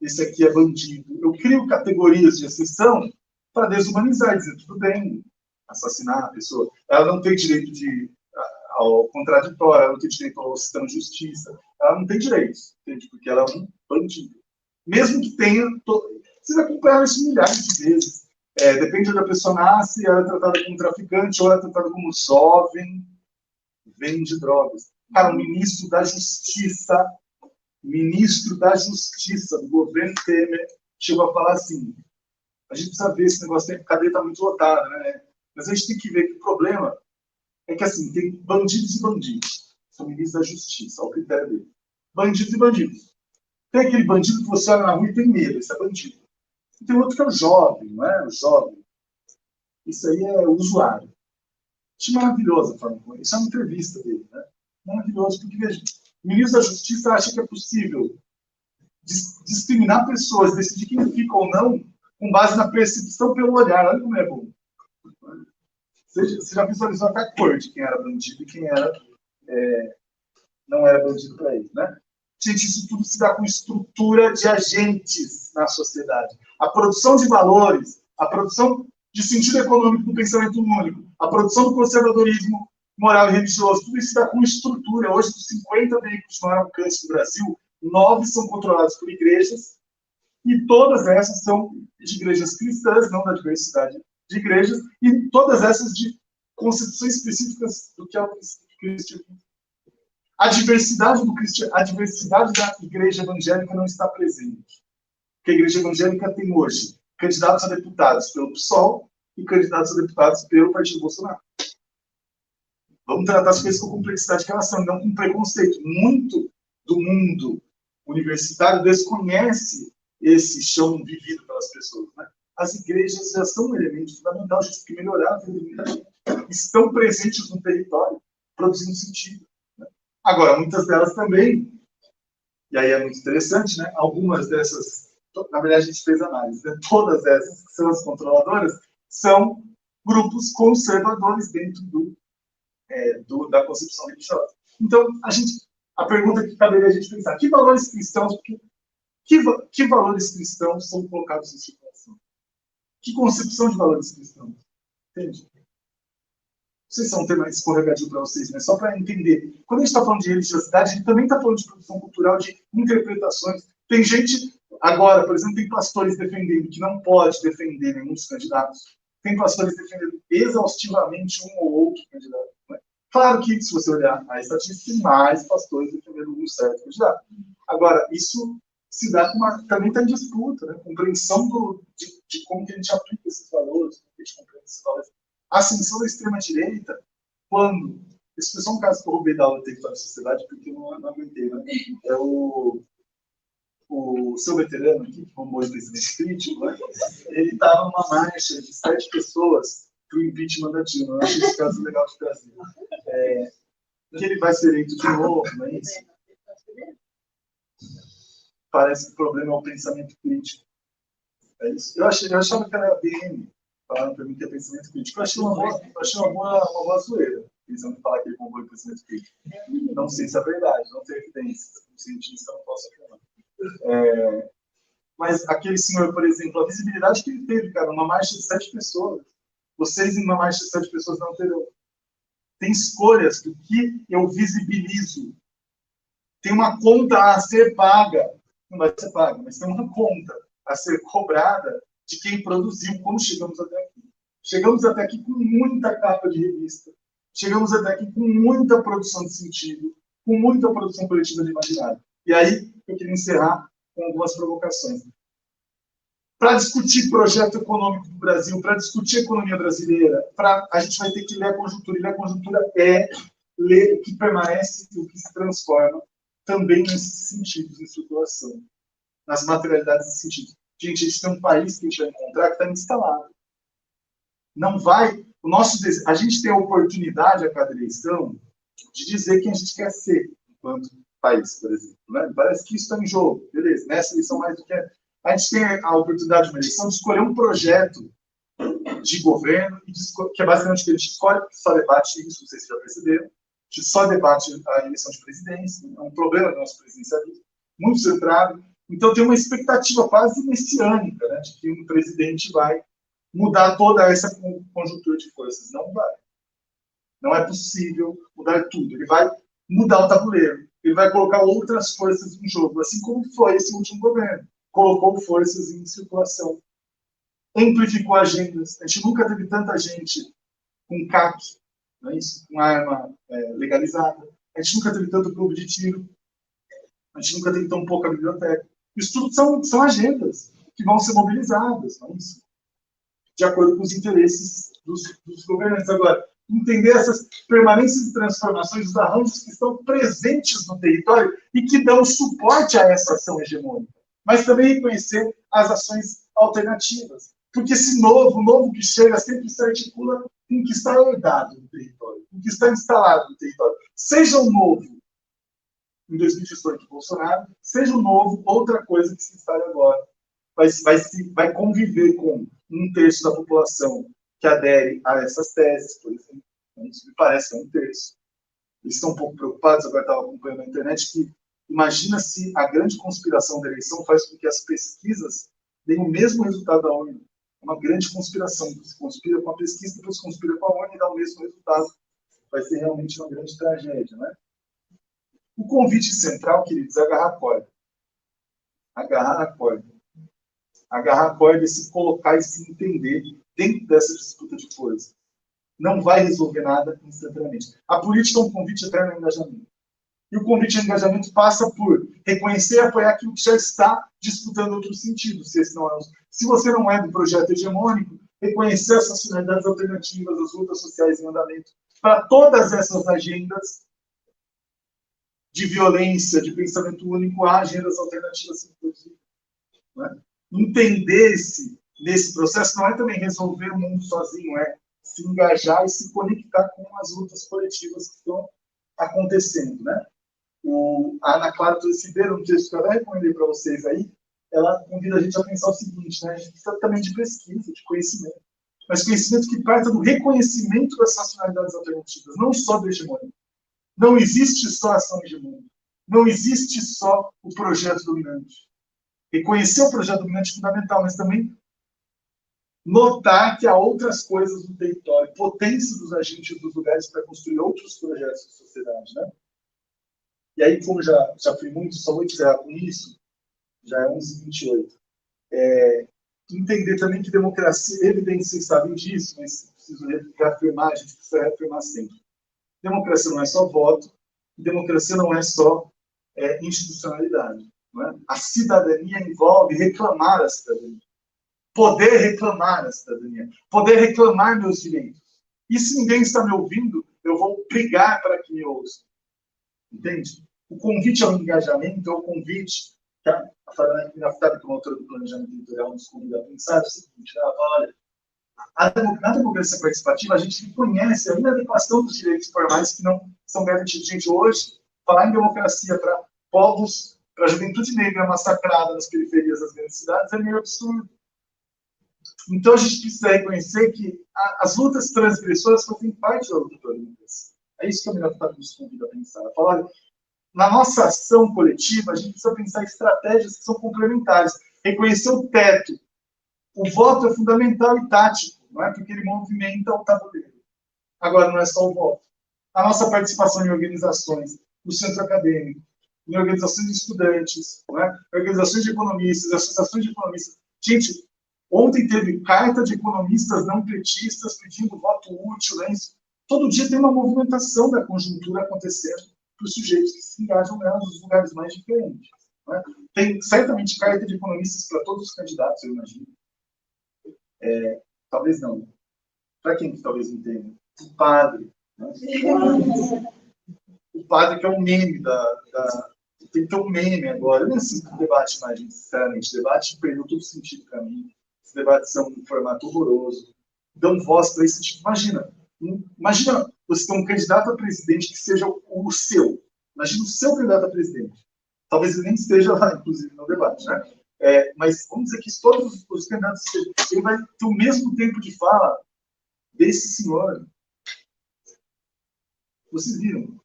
Esse aqui é bandido. Eu crio categorias de exceção para desumanizar, dizer, tudo bem, assassinar a pessoa. Ela não tem direito ao contraditório, ela não tem direito ao sistema de justiça. Ela não tem direitos, entende? Porque ela é um bandido. Mesmo que tenha... Você vai acompanhar isso milhares de vezes. Depende de onde a pessoa nasce, ela é tratada como traficante ou ela é tratada como jovem, vende drogas. Cara, o ministro da Justiça do governo Temer chegou a falar assim: a gente precisa ver esse negócio, a cadeia está muito lotada, né? Mas a gente tem que ver que o problema é que, assim, tem bandidos e bandidos. São ministros da Justiça, ao critério dele. Bandidos e bandidos. Tem aquele bandido que você olha na rua e tem medo, esse é bandido. E tem outro que é o jovem, não é? O jovem. Isso aí é o usuário. Achei maravilhoso a forma como isso é uma entrevista dele, né? Maravilhoso, porque, veja, o ministro da Justiça acha que é possível discriminar pessoas, decidir quem fica ou não, com base na percepção pelo olhar. Olha como é bom. Você já visualizou até a cor de quem era bandido e quem era, não era bandido para ele, né? Gente, isso tudo se dá com estrutura de agentes na sociedade. A produção de valores, a produção de sentido econômico do pensamento único, a produção do conservadorismo moral e religioso, tudo isso se dá com estrutura. Hoje, dos 50 veículos de maior alcance do Brasil, 9 são controlados por igrejas, e todas essas são de igrejas cristãs, não da diversidade de igrejas, e todas essas de concepções específicas do que é o cristianismo. A diversidade da igreja evangélica não está presente. Porque a igreja evangélica tem hoje candidatos a deputados pelo PSOL e candidatos a deputados pelo Partido Bolsonaro. Vamos tratar as coisas com a complexidade que elas são, não com preconceito. Muito do mundo universitário desconhece esse chão vivido pelas pessoas, né? As igrejas já são um elemento fundamental, a gente tem que melhorar a vida de muita gente. Estão presentes no território, produzindo sentido. Agora, muitas delas também, e aí é muito interessante, né? Algumas dessas, na verdade a gente fez análise, né? Todas essas que são as controladoras são grupos conservadores dentro da concepção religiosa. Então, a pergunta que caberia a gente pensar: que valores cristãos, que valores cristãos são colocados em circulação? Que concepção de valores cristãos? Entende? Não sei se é um tema escorregadio para vocês, mas só para entender. Quando a gente está falando de religiosidade, a gente também está falando de produção cultural, de interpretações. Tem gente, agora, por exemplo, tem pastores defendendo que não pode defender nenhum dos candidatos. Tem pastores defendendo exaustivamente um ou outro candidato. Né? Claro que, se você olhar a estatística, tem mais pastores defendendo um certo candidato. Agora, isso se dá com também está em disputa, né? Compreensão de como que a gente aplica esses valores, como que a gente compreende esses valores. A ascensão da extrema-direita, quando... Esse foi só um caso que eu roubei da aula de Território e Sociedade, porque eu não aguentei, né? É o seu veterano aqui, que foi um bom presidente crítico, né? Ele estava numa marcha de 7 pessoas para o impeachment da Dilma. Eu achei esse caso legal de trazer. Que ele vai ser eleito de novo, não é isso? Parece que o problema é o pensamento crítico. É isso. Eu achava que era a BM, falando para mim que é pensamento crítico. Eu achei uma boa zoeira, pensando em falar que ele compõe o pensamento crítico. Não sei se é verdade, não tenho evidências. Como cientista, não posso afirmar. Mas aquele senhor, por exemplo, a visibilidade que ele teve, cara, numa marcha de 7 pessoas. Vocês, em uma marcha de 7 pessoas, não terão. Tem escolhas do que eu visibilizo. Tem uma conta a ser paga. Não vai ser paga, mas tem uma conta a ser cobrada de quem produziu. Como chegamos até aqui? Chegamos até aqui com muita capa de revista. Chegamos até aqui com muita produção de sentido, com muita produção coletiva de imaginário. E aí, eu queria encerrar com algumas provocações. Para discutir projeto econômico do Brasil, para discutir economia brasileira, a gente vai ter que ler a conjuntura. E ler a conjuntura é ler o que permanece e o que se transforma também nesses sentidos de circulação, nas materialidades de sentido. Gente, a gente tem um país que a gente vai encontrar que está instalado. Não vai... A gente tem a oportunidade a cada eleição de dizer quem a gente quer ser enquanto país, por exemplo. Né? Parece que isso está em jogo. Beleza, nessa eleição mais do que... A gente tem a oportunidade de uma eleição de escolher um projeto de governo, que é basicamente o que a gente escolhe, porque só debate isso, não sei se já perceberam, a gente só debate a eleição de presidência, é um problema do nosso presidencialismo, muito centrado. Então tem uma expectativa quase messiânica, né, de que um presidente vai mudar toda essa conjuntura de forças. Não vai. Não é possível mudar tudo. Ele vai mudar o tabuleiro. Ele vai colocar outras forças em jogo, assim como foi esse último governo. Colocou forças em circulação. Amplificou agendas. A gente nunca teve tanta gente com CAC, não é isso? Com arma legalizada. A gente nunca teve tanto clube de tiro. A gente nunca teve tão pouca biblioteca. Isso tudo são agendas que vão ser mobilizadas, não é isso? De acordo com os interesses dos governantes. Agora, entender essas permanências e transformações, os arranjos que estão presentes no território e que dão suporte a essa ação hegemônica, mas também reconhecer as ações alternativas. Porque esse novo que chega sempre se articula com o que está herdado no território, com o que está instalado no território. Seja um novo em 2018 Bolsonaro, seja um novo outra coisa que se instale agora. Vai conviver com um terço da população que adere a essas teses, por exemplo. Isso me parece que é um terço. Eles estão um pouco preocupados, agora estava acompanhando na internet, que imagina se a grande conspiração da eleição faz com que as pesquisas deem o mesmo resultado da urna. É uma grande conspiração. Se conspira com a pesquisa, depois conspira com a urna e dá o mesmo resultado. Vai ser realmente uma grande tragédia, né? O convite central, queridos, é agarrar a corda. Agarrar a corda. Agarrar a corda e se colocar e se entender dentro dessa disputa de força. Não vai resolver nada instantaneamente. A política é um convite eterno ao engajamento. E o convite ao engajamento passa por reconhecer e apoiar aquilo que já está disputando outros sentidos. Se você não é do projeto hegemônico, reconhecer essas finalidades alternativas, as lutas sociais em andamento, para todas essas agendas de violência, de pensamento único, há agendas alternativas. Né? Entender nesse processo não é também resolver o mundo sozinho, é se engajar e se conectar com as lutas coletivas que estão acontecendo. Né? A Ana Clara Ribeiro, um texto que eu até recomendei para vocês aí, ela convida a gente a pensar o seguinte, né? A gente precisa também de pesquisa, de conhecimento, mas conhecimento que parta do reconhecimento das racionalidades alternativas, não só do hegemônico. Não existe só a ação hegemônica. Não existe só o projeto dominante. Reconhecer o projeto dominante é fundamental, mas também notar que há outras coisas no território, potência dos agentes dos lugares para construir outros projetos de sociedade. Né? E aí, como já fui muito, só vou encerrar com isso, já é 11h28. Entender também que democracia, evidente, vocês sabem disso, mas preciso reafirmar, a gente precisa reafirmar sempre. Democracia não é só voto, democracia não é só institucionalidade. Não é? A cidadania envolve reclamar a cidadania. Poder reclamar a cidadania. Poder reclamar meus direitos. E se ninguém está me ouvindo, eu vou brigar para que me ouçam. Entende? O convite ao engajamento é o convite que a Fernanda Pinaftabi, como autora do Planejamento Territorial, nos convida a pensar o seguinte, ela fala, olha, na democracia participativa, a gente reconhece a inadequação dos direitos formais que não são garantidos. Gente, hoje, falar em democracia para povos, para a juventude negra massacrada nas periferias das grandes cidades é meio absurdo. Então, a gente precisa reconhecer que as lutas transgressoras fazem parte da luta pela democracia. É isso que a Pinaftabi nos convida a pensar. Ela fala, olha, na nossa ação coletiva, a gente precisa pensar estratégias que são complementares. Reconhecer o teto. O voto é fundamental e tático, não é? Porque ele movimenta o tabuleiro. Agora, não é só o voto. A nossa participação em organizações, no centro acadêmico, em organizações de estudantes, não é? Organizações de economistas, associações de economistas. Gente, ontem teve carta de economistas não petistas pedindo voto útil. Né? Todo dia tem uma movimentação da conjuntura acontecendo para os sujeitos que se engajam nos lugares mais diferentes. Não é? Tem certamente carta de economistas para todos os candidatos, eu imagino. Talvez não. Para quem que talvez entenda? O padre. Né? O padre que é um meme tem que ter um meme agora. Eu nem sinto o debate mais, sinceramente. O debate perdeu todo sentido para mim. Os debates são um formato horroroso. Dão voz para esse tipo. Imagina você ter um candidato a presidente que seja o seu. Imagina o seu candidato a presidente. Talvez ele nem esteja lá, inclusive, no debate, né? Mas vamos dizer que todos os candidatos, ele vai ter o mesmo tempo de fala desse senhor. Vocês viram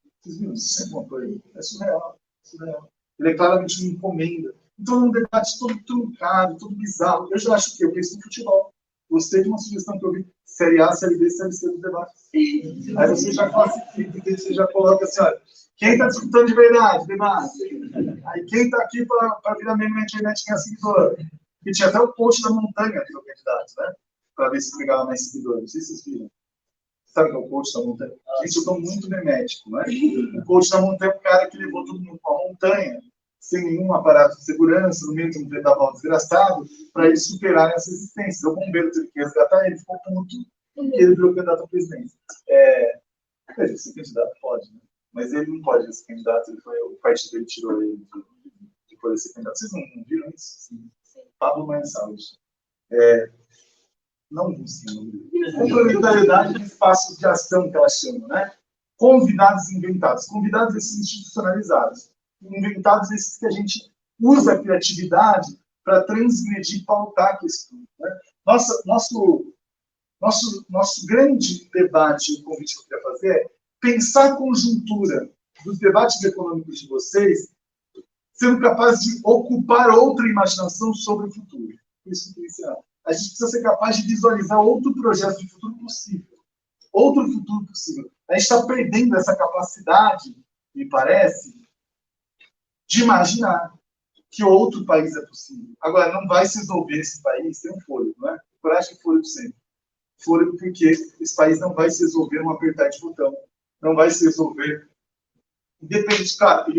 isso alguma coisa? É surreal. Ele é claramente uma encomenda. Então é um debate todo truncado, todo bizarro. Eu já acho que eu penso no futebol. Gostei de uma sugestão que eu vi: Série A, Série B, Série C do debate. Aí você já classifica, você já coloca assim, olha, quem está disputando de verdade, debate? Aí quem está aqui para virar meme na internet ganhar seguidor? E tinha até o post da montanha do candidato, né? Para ver se pegava mais seguidores. Não sei se vocês viram. Sabe o que é o coach da montanha? Isso eu estou muito memético, né? O coach da montanha é o cara que levou todo mundo para a montanha, sem nenhum aparato de segurança, no meio de um vendaval desgraçado, para eles superarem as resistências. O bombeiro teve que resgatar ele, ficou puto, e ele virou candidato à presidência. Ser candidato pode, né? Mas ele não pode ser candidato, o partido dele tirou ele de poder ser candidato. Vocês não viram isso? Sim. Pablo Marçal. Não funciona. Complementariedade de espaços de ação, que ela chama, né? Convidados inventados. Convidados esses institucionalizados. Inventados esses que a gente usa a criatividade para transgredir e pautar a questão. Né? Nosso grande debate, o convite que eu queria fazer é pensar a conjuntura dos debates econômicos de vocês, sendo capaz de ocupar outra imaginação sobre o futuro. Isso que eu ensinar. A gente precisa ser capaz de visualizar outro projeto de futuro possível. Outro futuro possível. A gente está perdendo essa capacidade, me parece, de imaginar que outro país é possível. Agora, não vai se resolver esse país sem um fôlego, não é? Coragem e fôlego sempre. Fôlego porque esse país não vai se resolver num apertar de botão. Não vai se resolver. Independente, claro,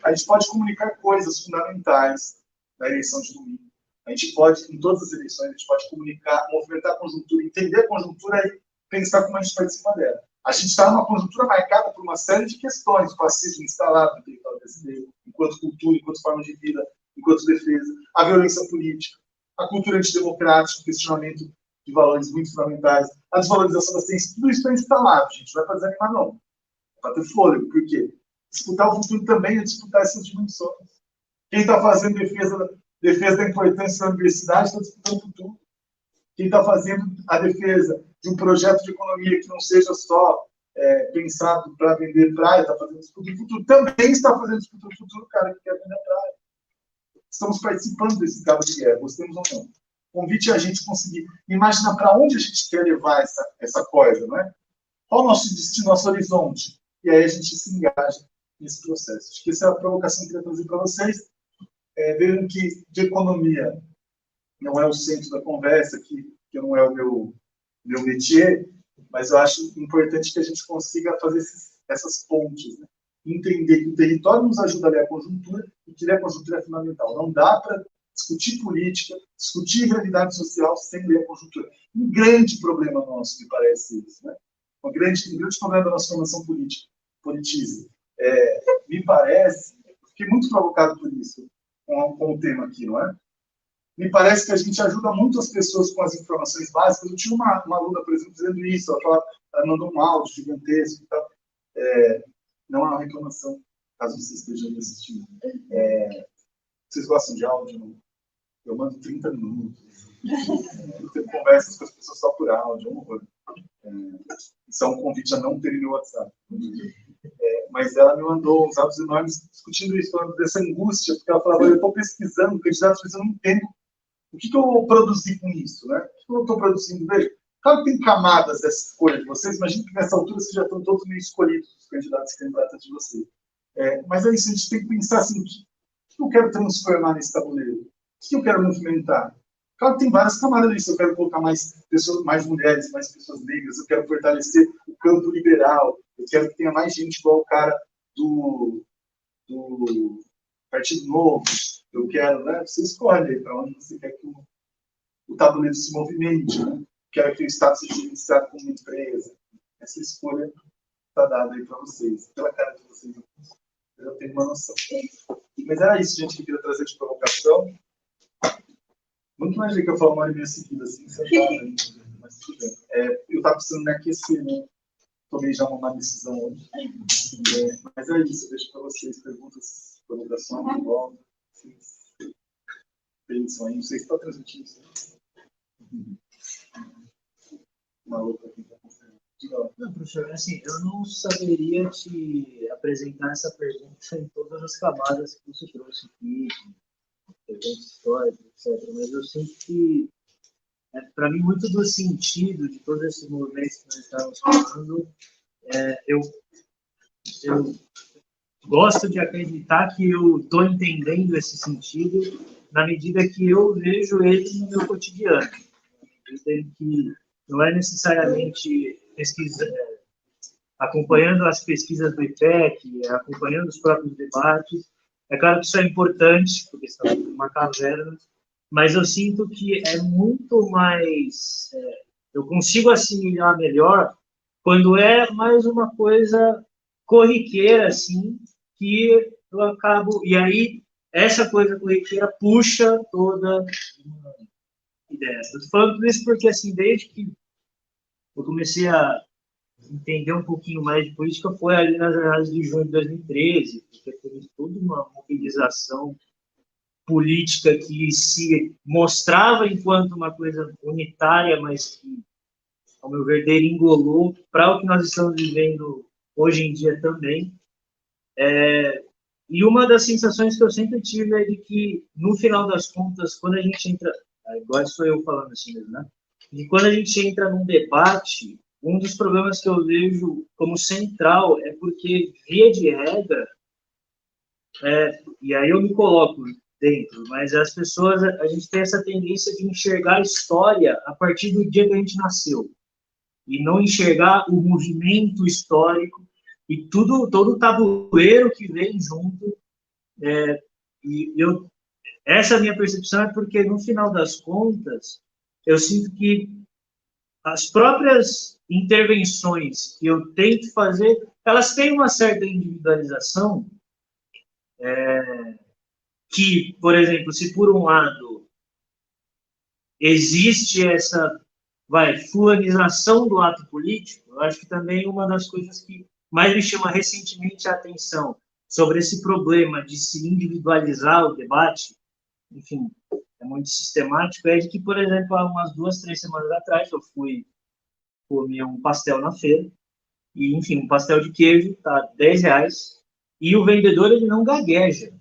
a gente pode comunicar coisas fundamentais na eleição de domingo. A gente pode, em todas as eleições, a gente pode comunicar, movimentar a conjuntura, entender a conjuntura e pensar como a gente participa dela. A gente está numa conjuntura marcada por uma série de questões, o fascismo instalado no território brasileiro, enquanto cultura, enquanto forma de vida, enquanto defesa, a violência política, a cultura antidemocrática, o questionamento de valores muito fundamentais, a desvalorização da ciência, tudo isso está instalado, gente, não é para desanimar, não. É para ter fôlego, por quê? Disputar o futuro também é disputar essas dimensões. Quem está fazendo defesa da importância da universidade está disputando o futuro. Quem está fazendo a defesa de um projeto de economia que não seja só pensado para vender praia, está fazendo disputa do futuro, também está fazendo disputa do futuro, cara que quer vender praia. Estamos participando desse cabo de guerra, gostemos ou não. O convite é a gente conseguir imaginar para onde a gente quer levar essa coisa, não é? Qual o nosso destino, nosso horizonte? E aí a gente se engaja nesse processo. Acho que essa é a provocação que eu queria trazer para vocês. Vejam que de economia não é o centro da conversa, que não é o meu métier, mas eu acho importante que a gente consiga fazer essas pontes, né? Entender que o território nos ajuda a ler a conjuntura e que ler a conjuntura é fundamental. Não dá para discutir política, discutir realidade social sem ler a conjuntura. Um grande problema nosso, me parece isso, né? Um grande problema da nossa formação política, politize. Me parece, fiquei muito provocado por isso, com o tema aqui, não é? Me parece que a gente ajuda muito as pessoas com as informações básicas. Eu tinha uma aluna, por exemplo, dizendo isso, ela mandou um áudio gigantesco e tal. Não é uma reclamação, caso vocês estejam me assistindo. Vocês gostam de áudio? Não? Eu mando 30 minutos. Eu tenho conversas com as pessoas só por áudio, é um horror. Isso é um convite a não ter meu WhatsApp. Mas ela me mandou uns áudios enormes discutindo isso, falando dessa angústia, porque ela falava, eu estou pesquisando, candidato, mas eu não entendo o que eu vou produzir com isso, né? O que eu estou produzindo? Veja, claro que tem camadas dessa escolha de vocês, imagino que nessa altura vocês já estão todos meio escolhidos, os candidatos e candidatas de vocês. Mas é isso, a gente tem que pensar assim, o que eu quero transformar nesse tabuleiro? O que eu quero movimentar? Claro que tem várias camadas disso. Eu quero colocar mais mulheres, mais pessoas negras. Eu quero fortalecer o campo liberal. Eu quero que tenha mais gente igual o cara do Partido Novo. Eu quero, né? Você escolhe para onde você quer que o tabuleiro se movimente. Né? Quero que o Estado seja gerenciado como uma empresa. Essa escolha está dada aí para vocês. Pela cara de vocês, eu já tenho uma noção. Mas era isso, gente, que eu queria trazer de provocação. Muito mais do que eu falo uma hora e meia seguida, assim, sentada, mas tudo bem. Eu estava precisando me aquecer, né? Tomei já uma má decisão hoje. Mas é isso, eu deixo para vocês perguntas, provocações, de volta. Pensam aí, não sei se está transmitindo isso. Maluco aqui está acontecendo. Não, professor, assim, eu não saberia te apresentar essa pergunta em todas as camadas que você trouxe aqui, perguntas históricas, etc. Mas eu sinto que, para mim, muito do sentido de todos esses movimentos que nós estávamos falando, eu gosto de acreditar que eu estou entendendo esse sentido na medida que eu vejo ele no meu cotidiano. Na medida em que não é necessariamente pesquisa, acompanhando as pesquisas do IPEC, acompanhando os próprios debates. É claro que isso é importante, porque estamos numa caverna, mas eu sinto que é muito mais... eu consigo assimilar melhor quando é mais uma coisa corriqueira, assim, que eu acabo... E aí, essa coisa corriqueira puxa toda uma ideia. Eu estou falando tudo isso porque, assim, desde que eu comecei a entender um pouquinho mais de política, foi ali nas jornadas de junho de 2013, porque teve toda uma mobilização política que se mostrava enquanto uma coisa unitária, mas que, ao meu ver, degringolou para o que nós estamos vivendo hoje em dia também. E uma das sensações que eu sempre tive é de que, no final das contas, quando a gente entra... Agora sou eu falando assim mesmo, né? E quando a gente entra num debate, um dos problemas que eu vejo como central é porque, via de regra, e aí eu me coloco dentro, mas as pessoas, a gente tem essa tendência de enxergar a história a partir do dia que a gente nasceu, e não enxergar o movimento histórico e todo o tabuleiro que vem junto. Essa minha percepção é porque, no final das contas, eu sinto que as próprias intervenções que eu tento fazer, elas têm uma certa individualização, que, por exemplo, se por um lado existe essa fulanização do ato político, eu acho que também uma das coisas que mais me chama recentemente a atenção sobre esse problema de se individualizar o debate, enfim, é muito sistemático, é de que, por exemplo, há umas 2, 3 semanas atrás, eu fui comer um pastel na feira, e, enfim, um pastel de queijo tá R$10, e o vendedor, ele não gagueja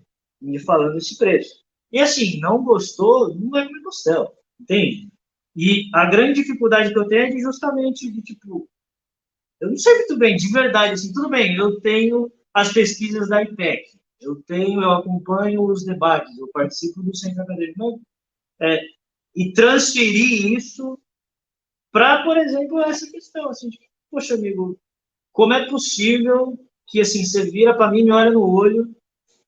me falando esse preço. E, assim, não gostou, não vai comer pastel, entende? E a grande dificuldade que eu tenho é de justamente, de, tipo, eu não sei muito bem, de verdade, assim, tudo bem, eu tenho as pesquisas da IPEC, eu acompanho os debates, eu participo do centro acadêmico, e transferir isso para, por exemplo, essa questão, assim, de, poxa, amigo, como é possível que, assim, você vira para mim, me olha no olho,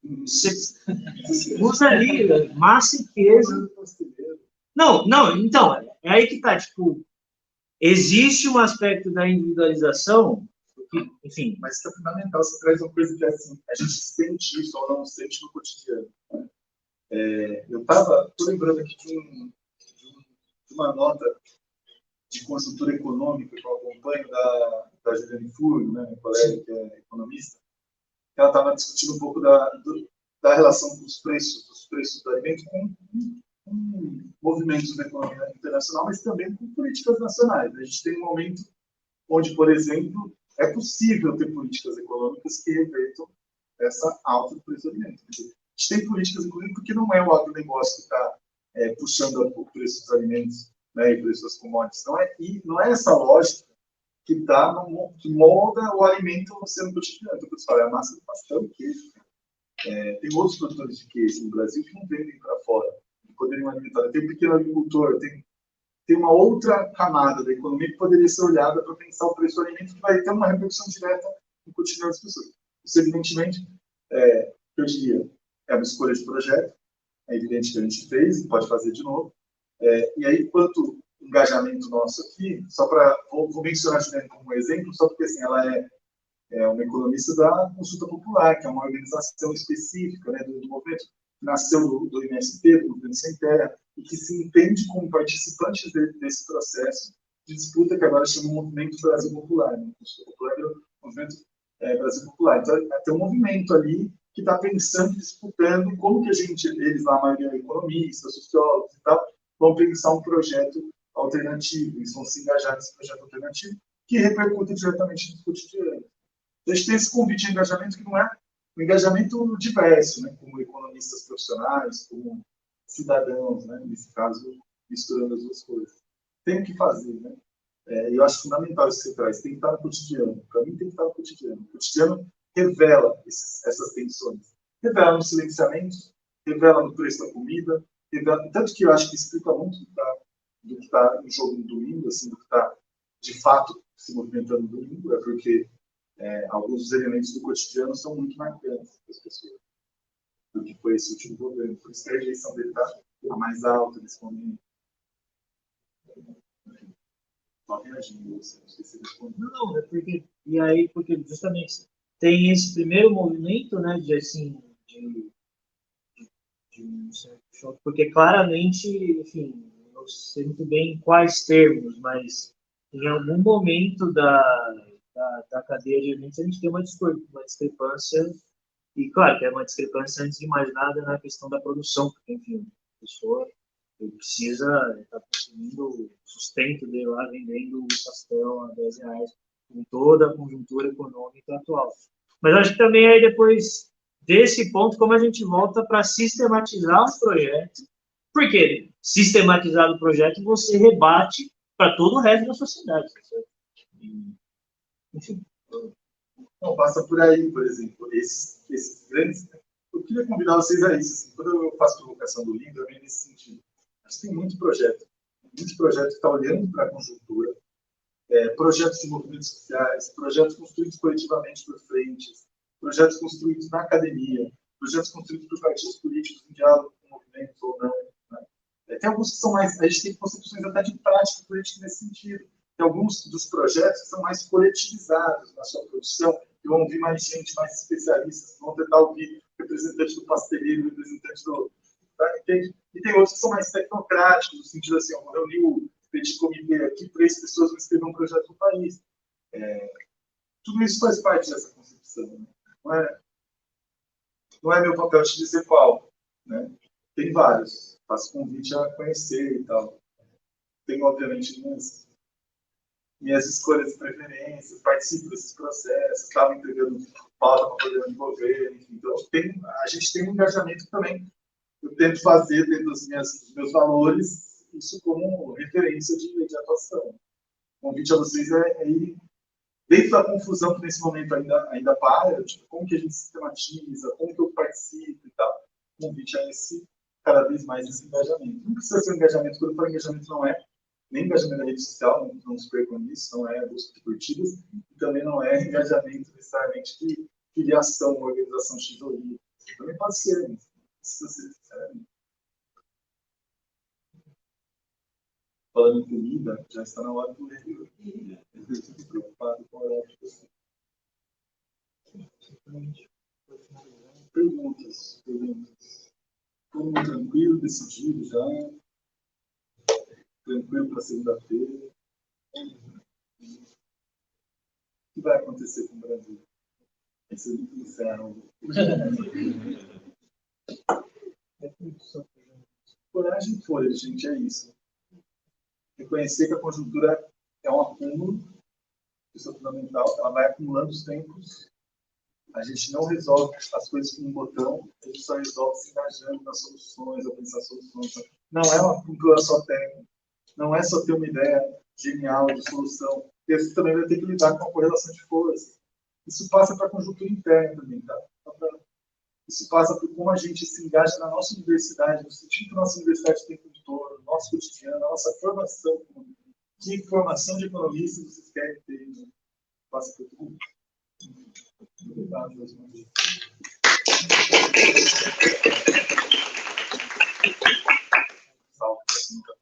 você usa ali massa e queijo. Não, então, é aí que tá, tipo, existe um aspecto da individualização, que, enfim... Mas isso é fundamental, você traz uma coisa que é assim, a gente sente isso ou não sente no cotidiano. Eu estou lembrando aqui de uma nota de conjuntura econômica que eu acompanho da Juliane Furno, né, minha colega que é economista, que ela estava discutindo um pouco da relação dos preços do alimento com movimentos da economia internacional, mas também com políticas nacionais. A gente tem um momento onde, por exemplo, é possível ter políticas econômicas que revertam essa alta do preço do alimento. A gente tem políticas econômicas porque não é o agronegócio que está puxando o preço dos alimentos, né, e o preço das commodities. Não é essa lógica que molda o alimento sendo cotidiano. Então, você fala, a massa do pastel e queijo. Tem outros produtores de queijo no Brasil que não vendem para fora, que poderiam alimentar. Tem um pequeno agricultor, tem uma outra camada da economia que poderia ser olhada para pensar o preço do alimento, que vai ter uma repercussão direta no cotidiano das pessoas. Isso, evidentemente, eu diria, é uma escolha de projeto, é evidente que a gente fez e pode fazer de novo. E aí, quanto engajamento nosso aqui, só para... Vou mencionar a Juliane como um exemplo, só porque assim, ela é uma economista da Consulta Popular, que é uma organização específica, né, do movimento que nasceu do MST, do Movimento Sem Terra, e que se entende como participantes desse processo de disputa que agora chama o Movimento Brasil Popular. Né? Consulta Popular é o Movimento Brasil Popular. Então, tem um movimento ali que está pensando, disputando como que eles lá, a maioria economistas, sociólogos e tal, vão pensar um projeto alternativo, eles vão se engajar nesse projeto alternativo que repercute diretamente no cotidiano. Então, a gente tem esse convite de engajamento que não é um engajamento diverso, né, como economistas profissionais, como cidadãos, né, nesse caso, misturando as duas coisas. Tem o que fazer, né? Eu acho fundamental isso que você traz, tem que estar no cotidiano. Para mim, tem que estar no cotidiano. O cotidiano revela essas tensões. Revela no silenciamento, revela no preço da comida, revela, tanto que eu acho que explica muito do que está em jogo no domingo, assim, do que está, de fato, se movimentando no domingo, é porque alguns dos elementos do cotidiano são muito marcantes para as pessoas. Do que foi esse último governo. Por isso que a rejeição dele está a mais alta nesse momento. Só reagindo, você não sei se respondeu. Não, é porque, e aí, porque justamente tem esse primeiro movimento, né, de assim, um certo choque, porque claramente, enfim, não sei muito bem em quais termos, mas em algum momento da cadeia de eventos a gente tem uma discrepância, e claro que é uma discrepância antes de mais nada na questão da produção, porque, enfim, a pessoa precisa estar consumindo o sustento dele lá, vendendo o pastel a R$10, com toda a conjuntura econômica atual. Mas acho que também aí depois desse ponto, como a gente volta para sistematizar um projeto, porque sistematizado o projeto você rebate para todo o resto da sociedade. Certo? Enfim. Não, passa por aí, por exemplo, esses grandes... Eu queria convidar vocês a isso. Assim, quando eu faço provocação do livro, eu venho nesse sentido. A gente tem muito projeto que está olhando para a conjuntura, projetos de movimentos sociais, projetos construídos coletivamente por frentes, projetos construídos na academia, projetos construídos por partidos políticos em diálogo com movimentos ou não. Né? Tem alguns que são mais... A gente tem concepções até de prática política nesse sentido. Tem alguns dos projetos que são mais coletivizados na sua produção, que vão ouvir mais gente, mais especialistas, que vão tentar ouvir representante do pasteleiro, representante do... Tá? E tem outros que são mais tecnocráticos, no sentido assim, eu vou reunir o petit comitê aqui, 3 pessoas vão escrever um projeto no país. Tudo isso faz parte dessa concepção. Né? Não é meu papel te dizer qual. Né? Tem vários. Faço convite a conhecer e tal. Tem, obviamente, minhas escolhas e preferências, participo desses processos, estava entregando pauta para programa de governo. Então, a gente tem um engajamento também. Eu tento fazer, dentro dos meus valores, isso como referência de atuação. O convite a vocês é ir dentro da confusão que nesse momento ainda para, tipo, como que a gente sistematiza, como que eu participo e tal. O convite é cada vez mais esse engajamento. Não precisa ser um engajamento, quando eu falo engajamento não é nem engajamento na rede social, não se percam nisso, não é busca de curtidas, e também não é engajamento necessariamente de filiação, organização X ou Y. Também pode ser, mas precisa ser sinceramente. Falando em comida, já está na hora do review. Eu estou preocupado com a hora de você. Perguntas. Todo mundo tranquilo, decidido já? Tranquilo para segunda-feira? O que vai acontecer com o Brasil? Vai ser muito inferno. Coragem foi, gente, é isso. Reconhecer que a conjuntura é um acúmulo, isso é fundamental, ela vai acumulando os tempos. A gente não resolve as coisas com um botão, a gente só resolve se engajando nas soluções, a pensar soluções. Não é uma cultura só técnica, não é só ter uma ideia genial de solução, porque você também vai ter que lidar com a correlação de forças. Isso passa para a conjuntura interna também, tá? Isso passa por como a gente se engaja na nossa universidade, no sentido que a nossa universidade tem o tempo todo, no nosso cotidiano, na nossa formação. Que formação de economistas vocês querem ter? Né? Passa por tudo. Obrigado, meus irmãos. Salve, nunca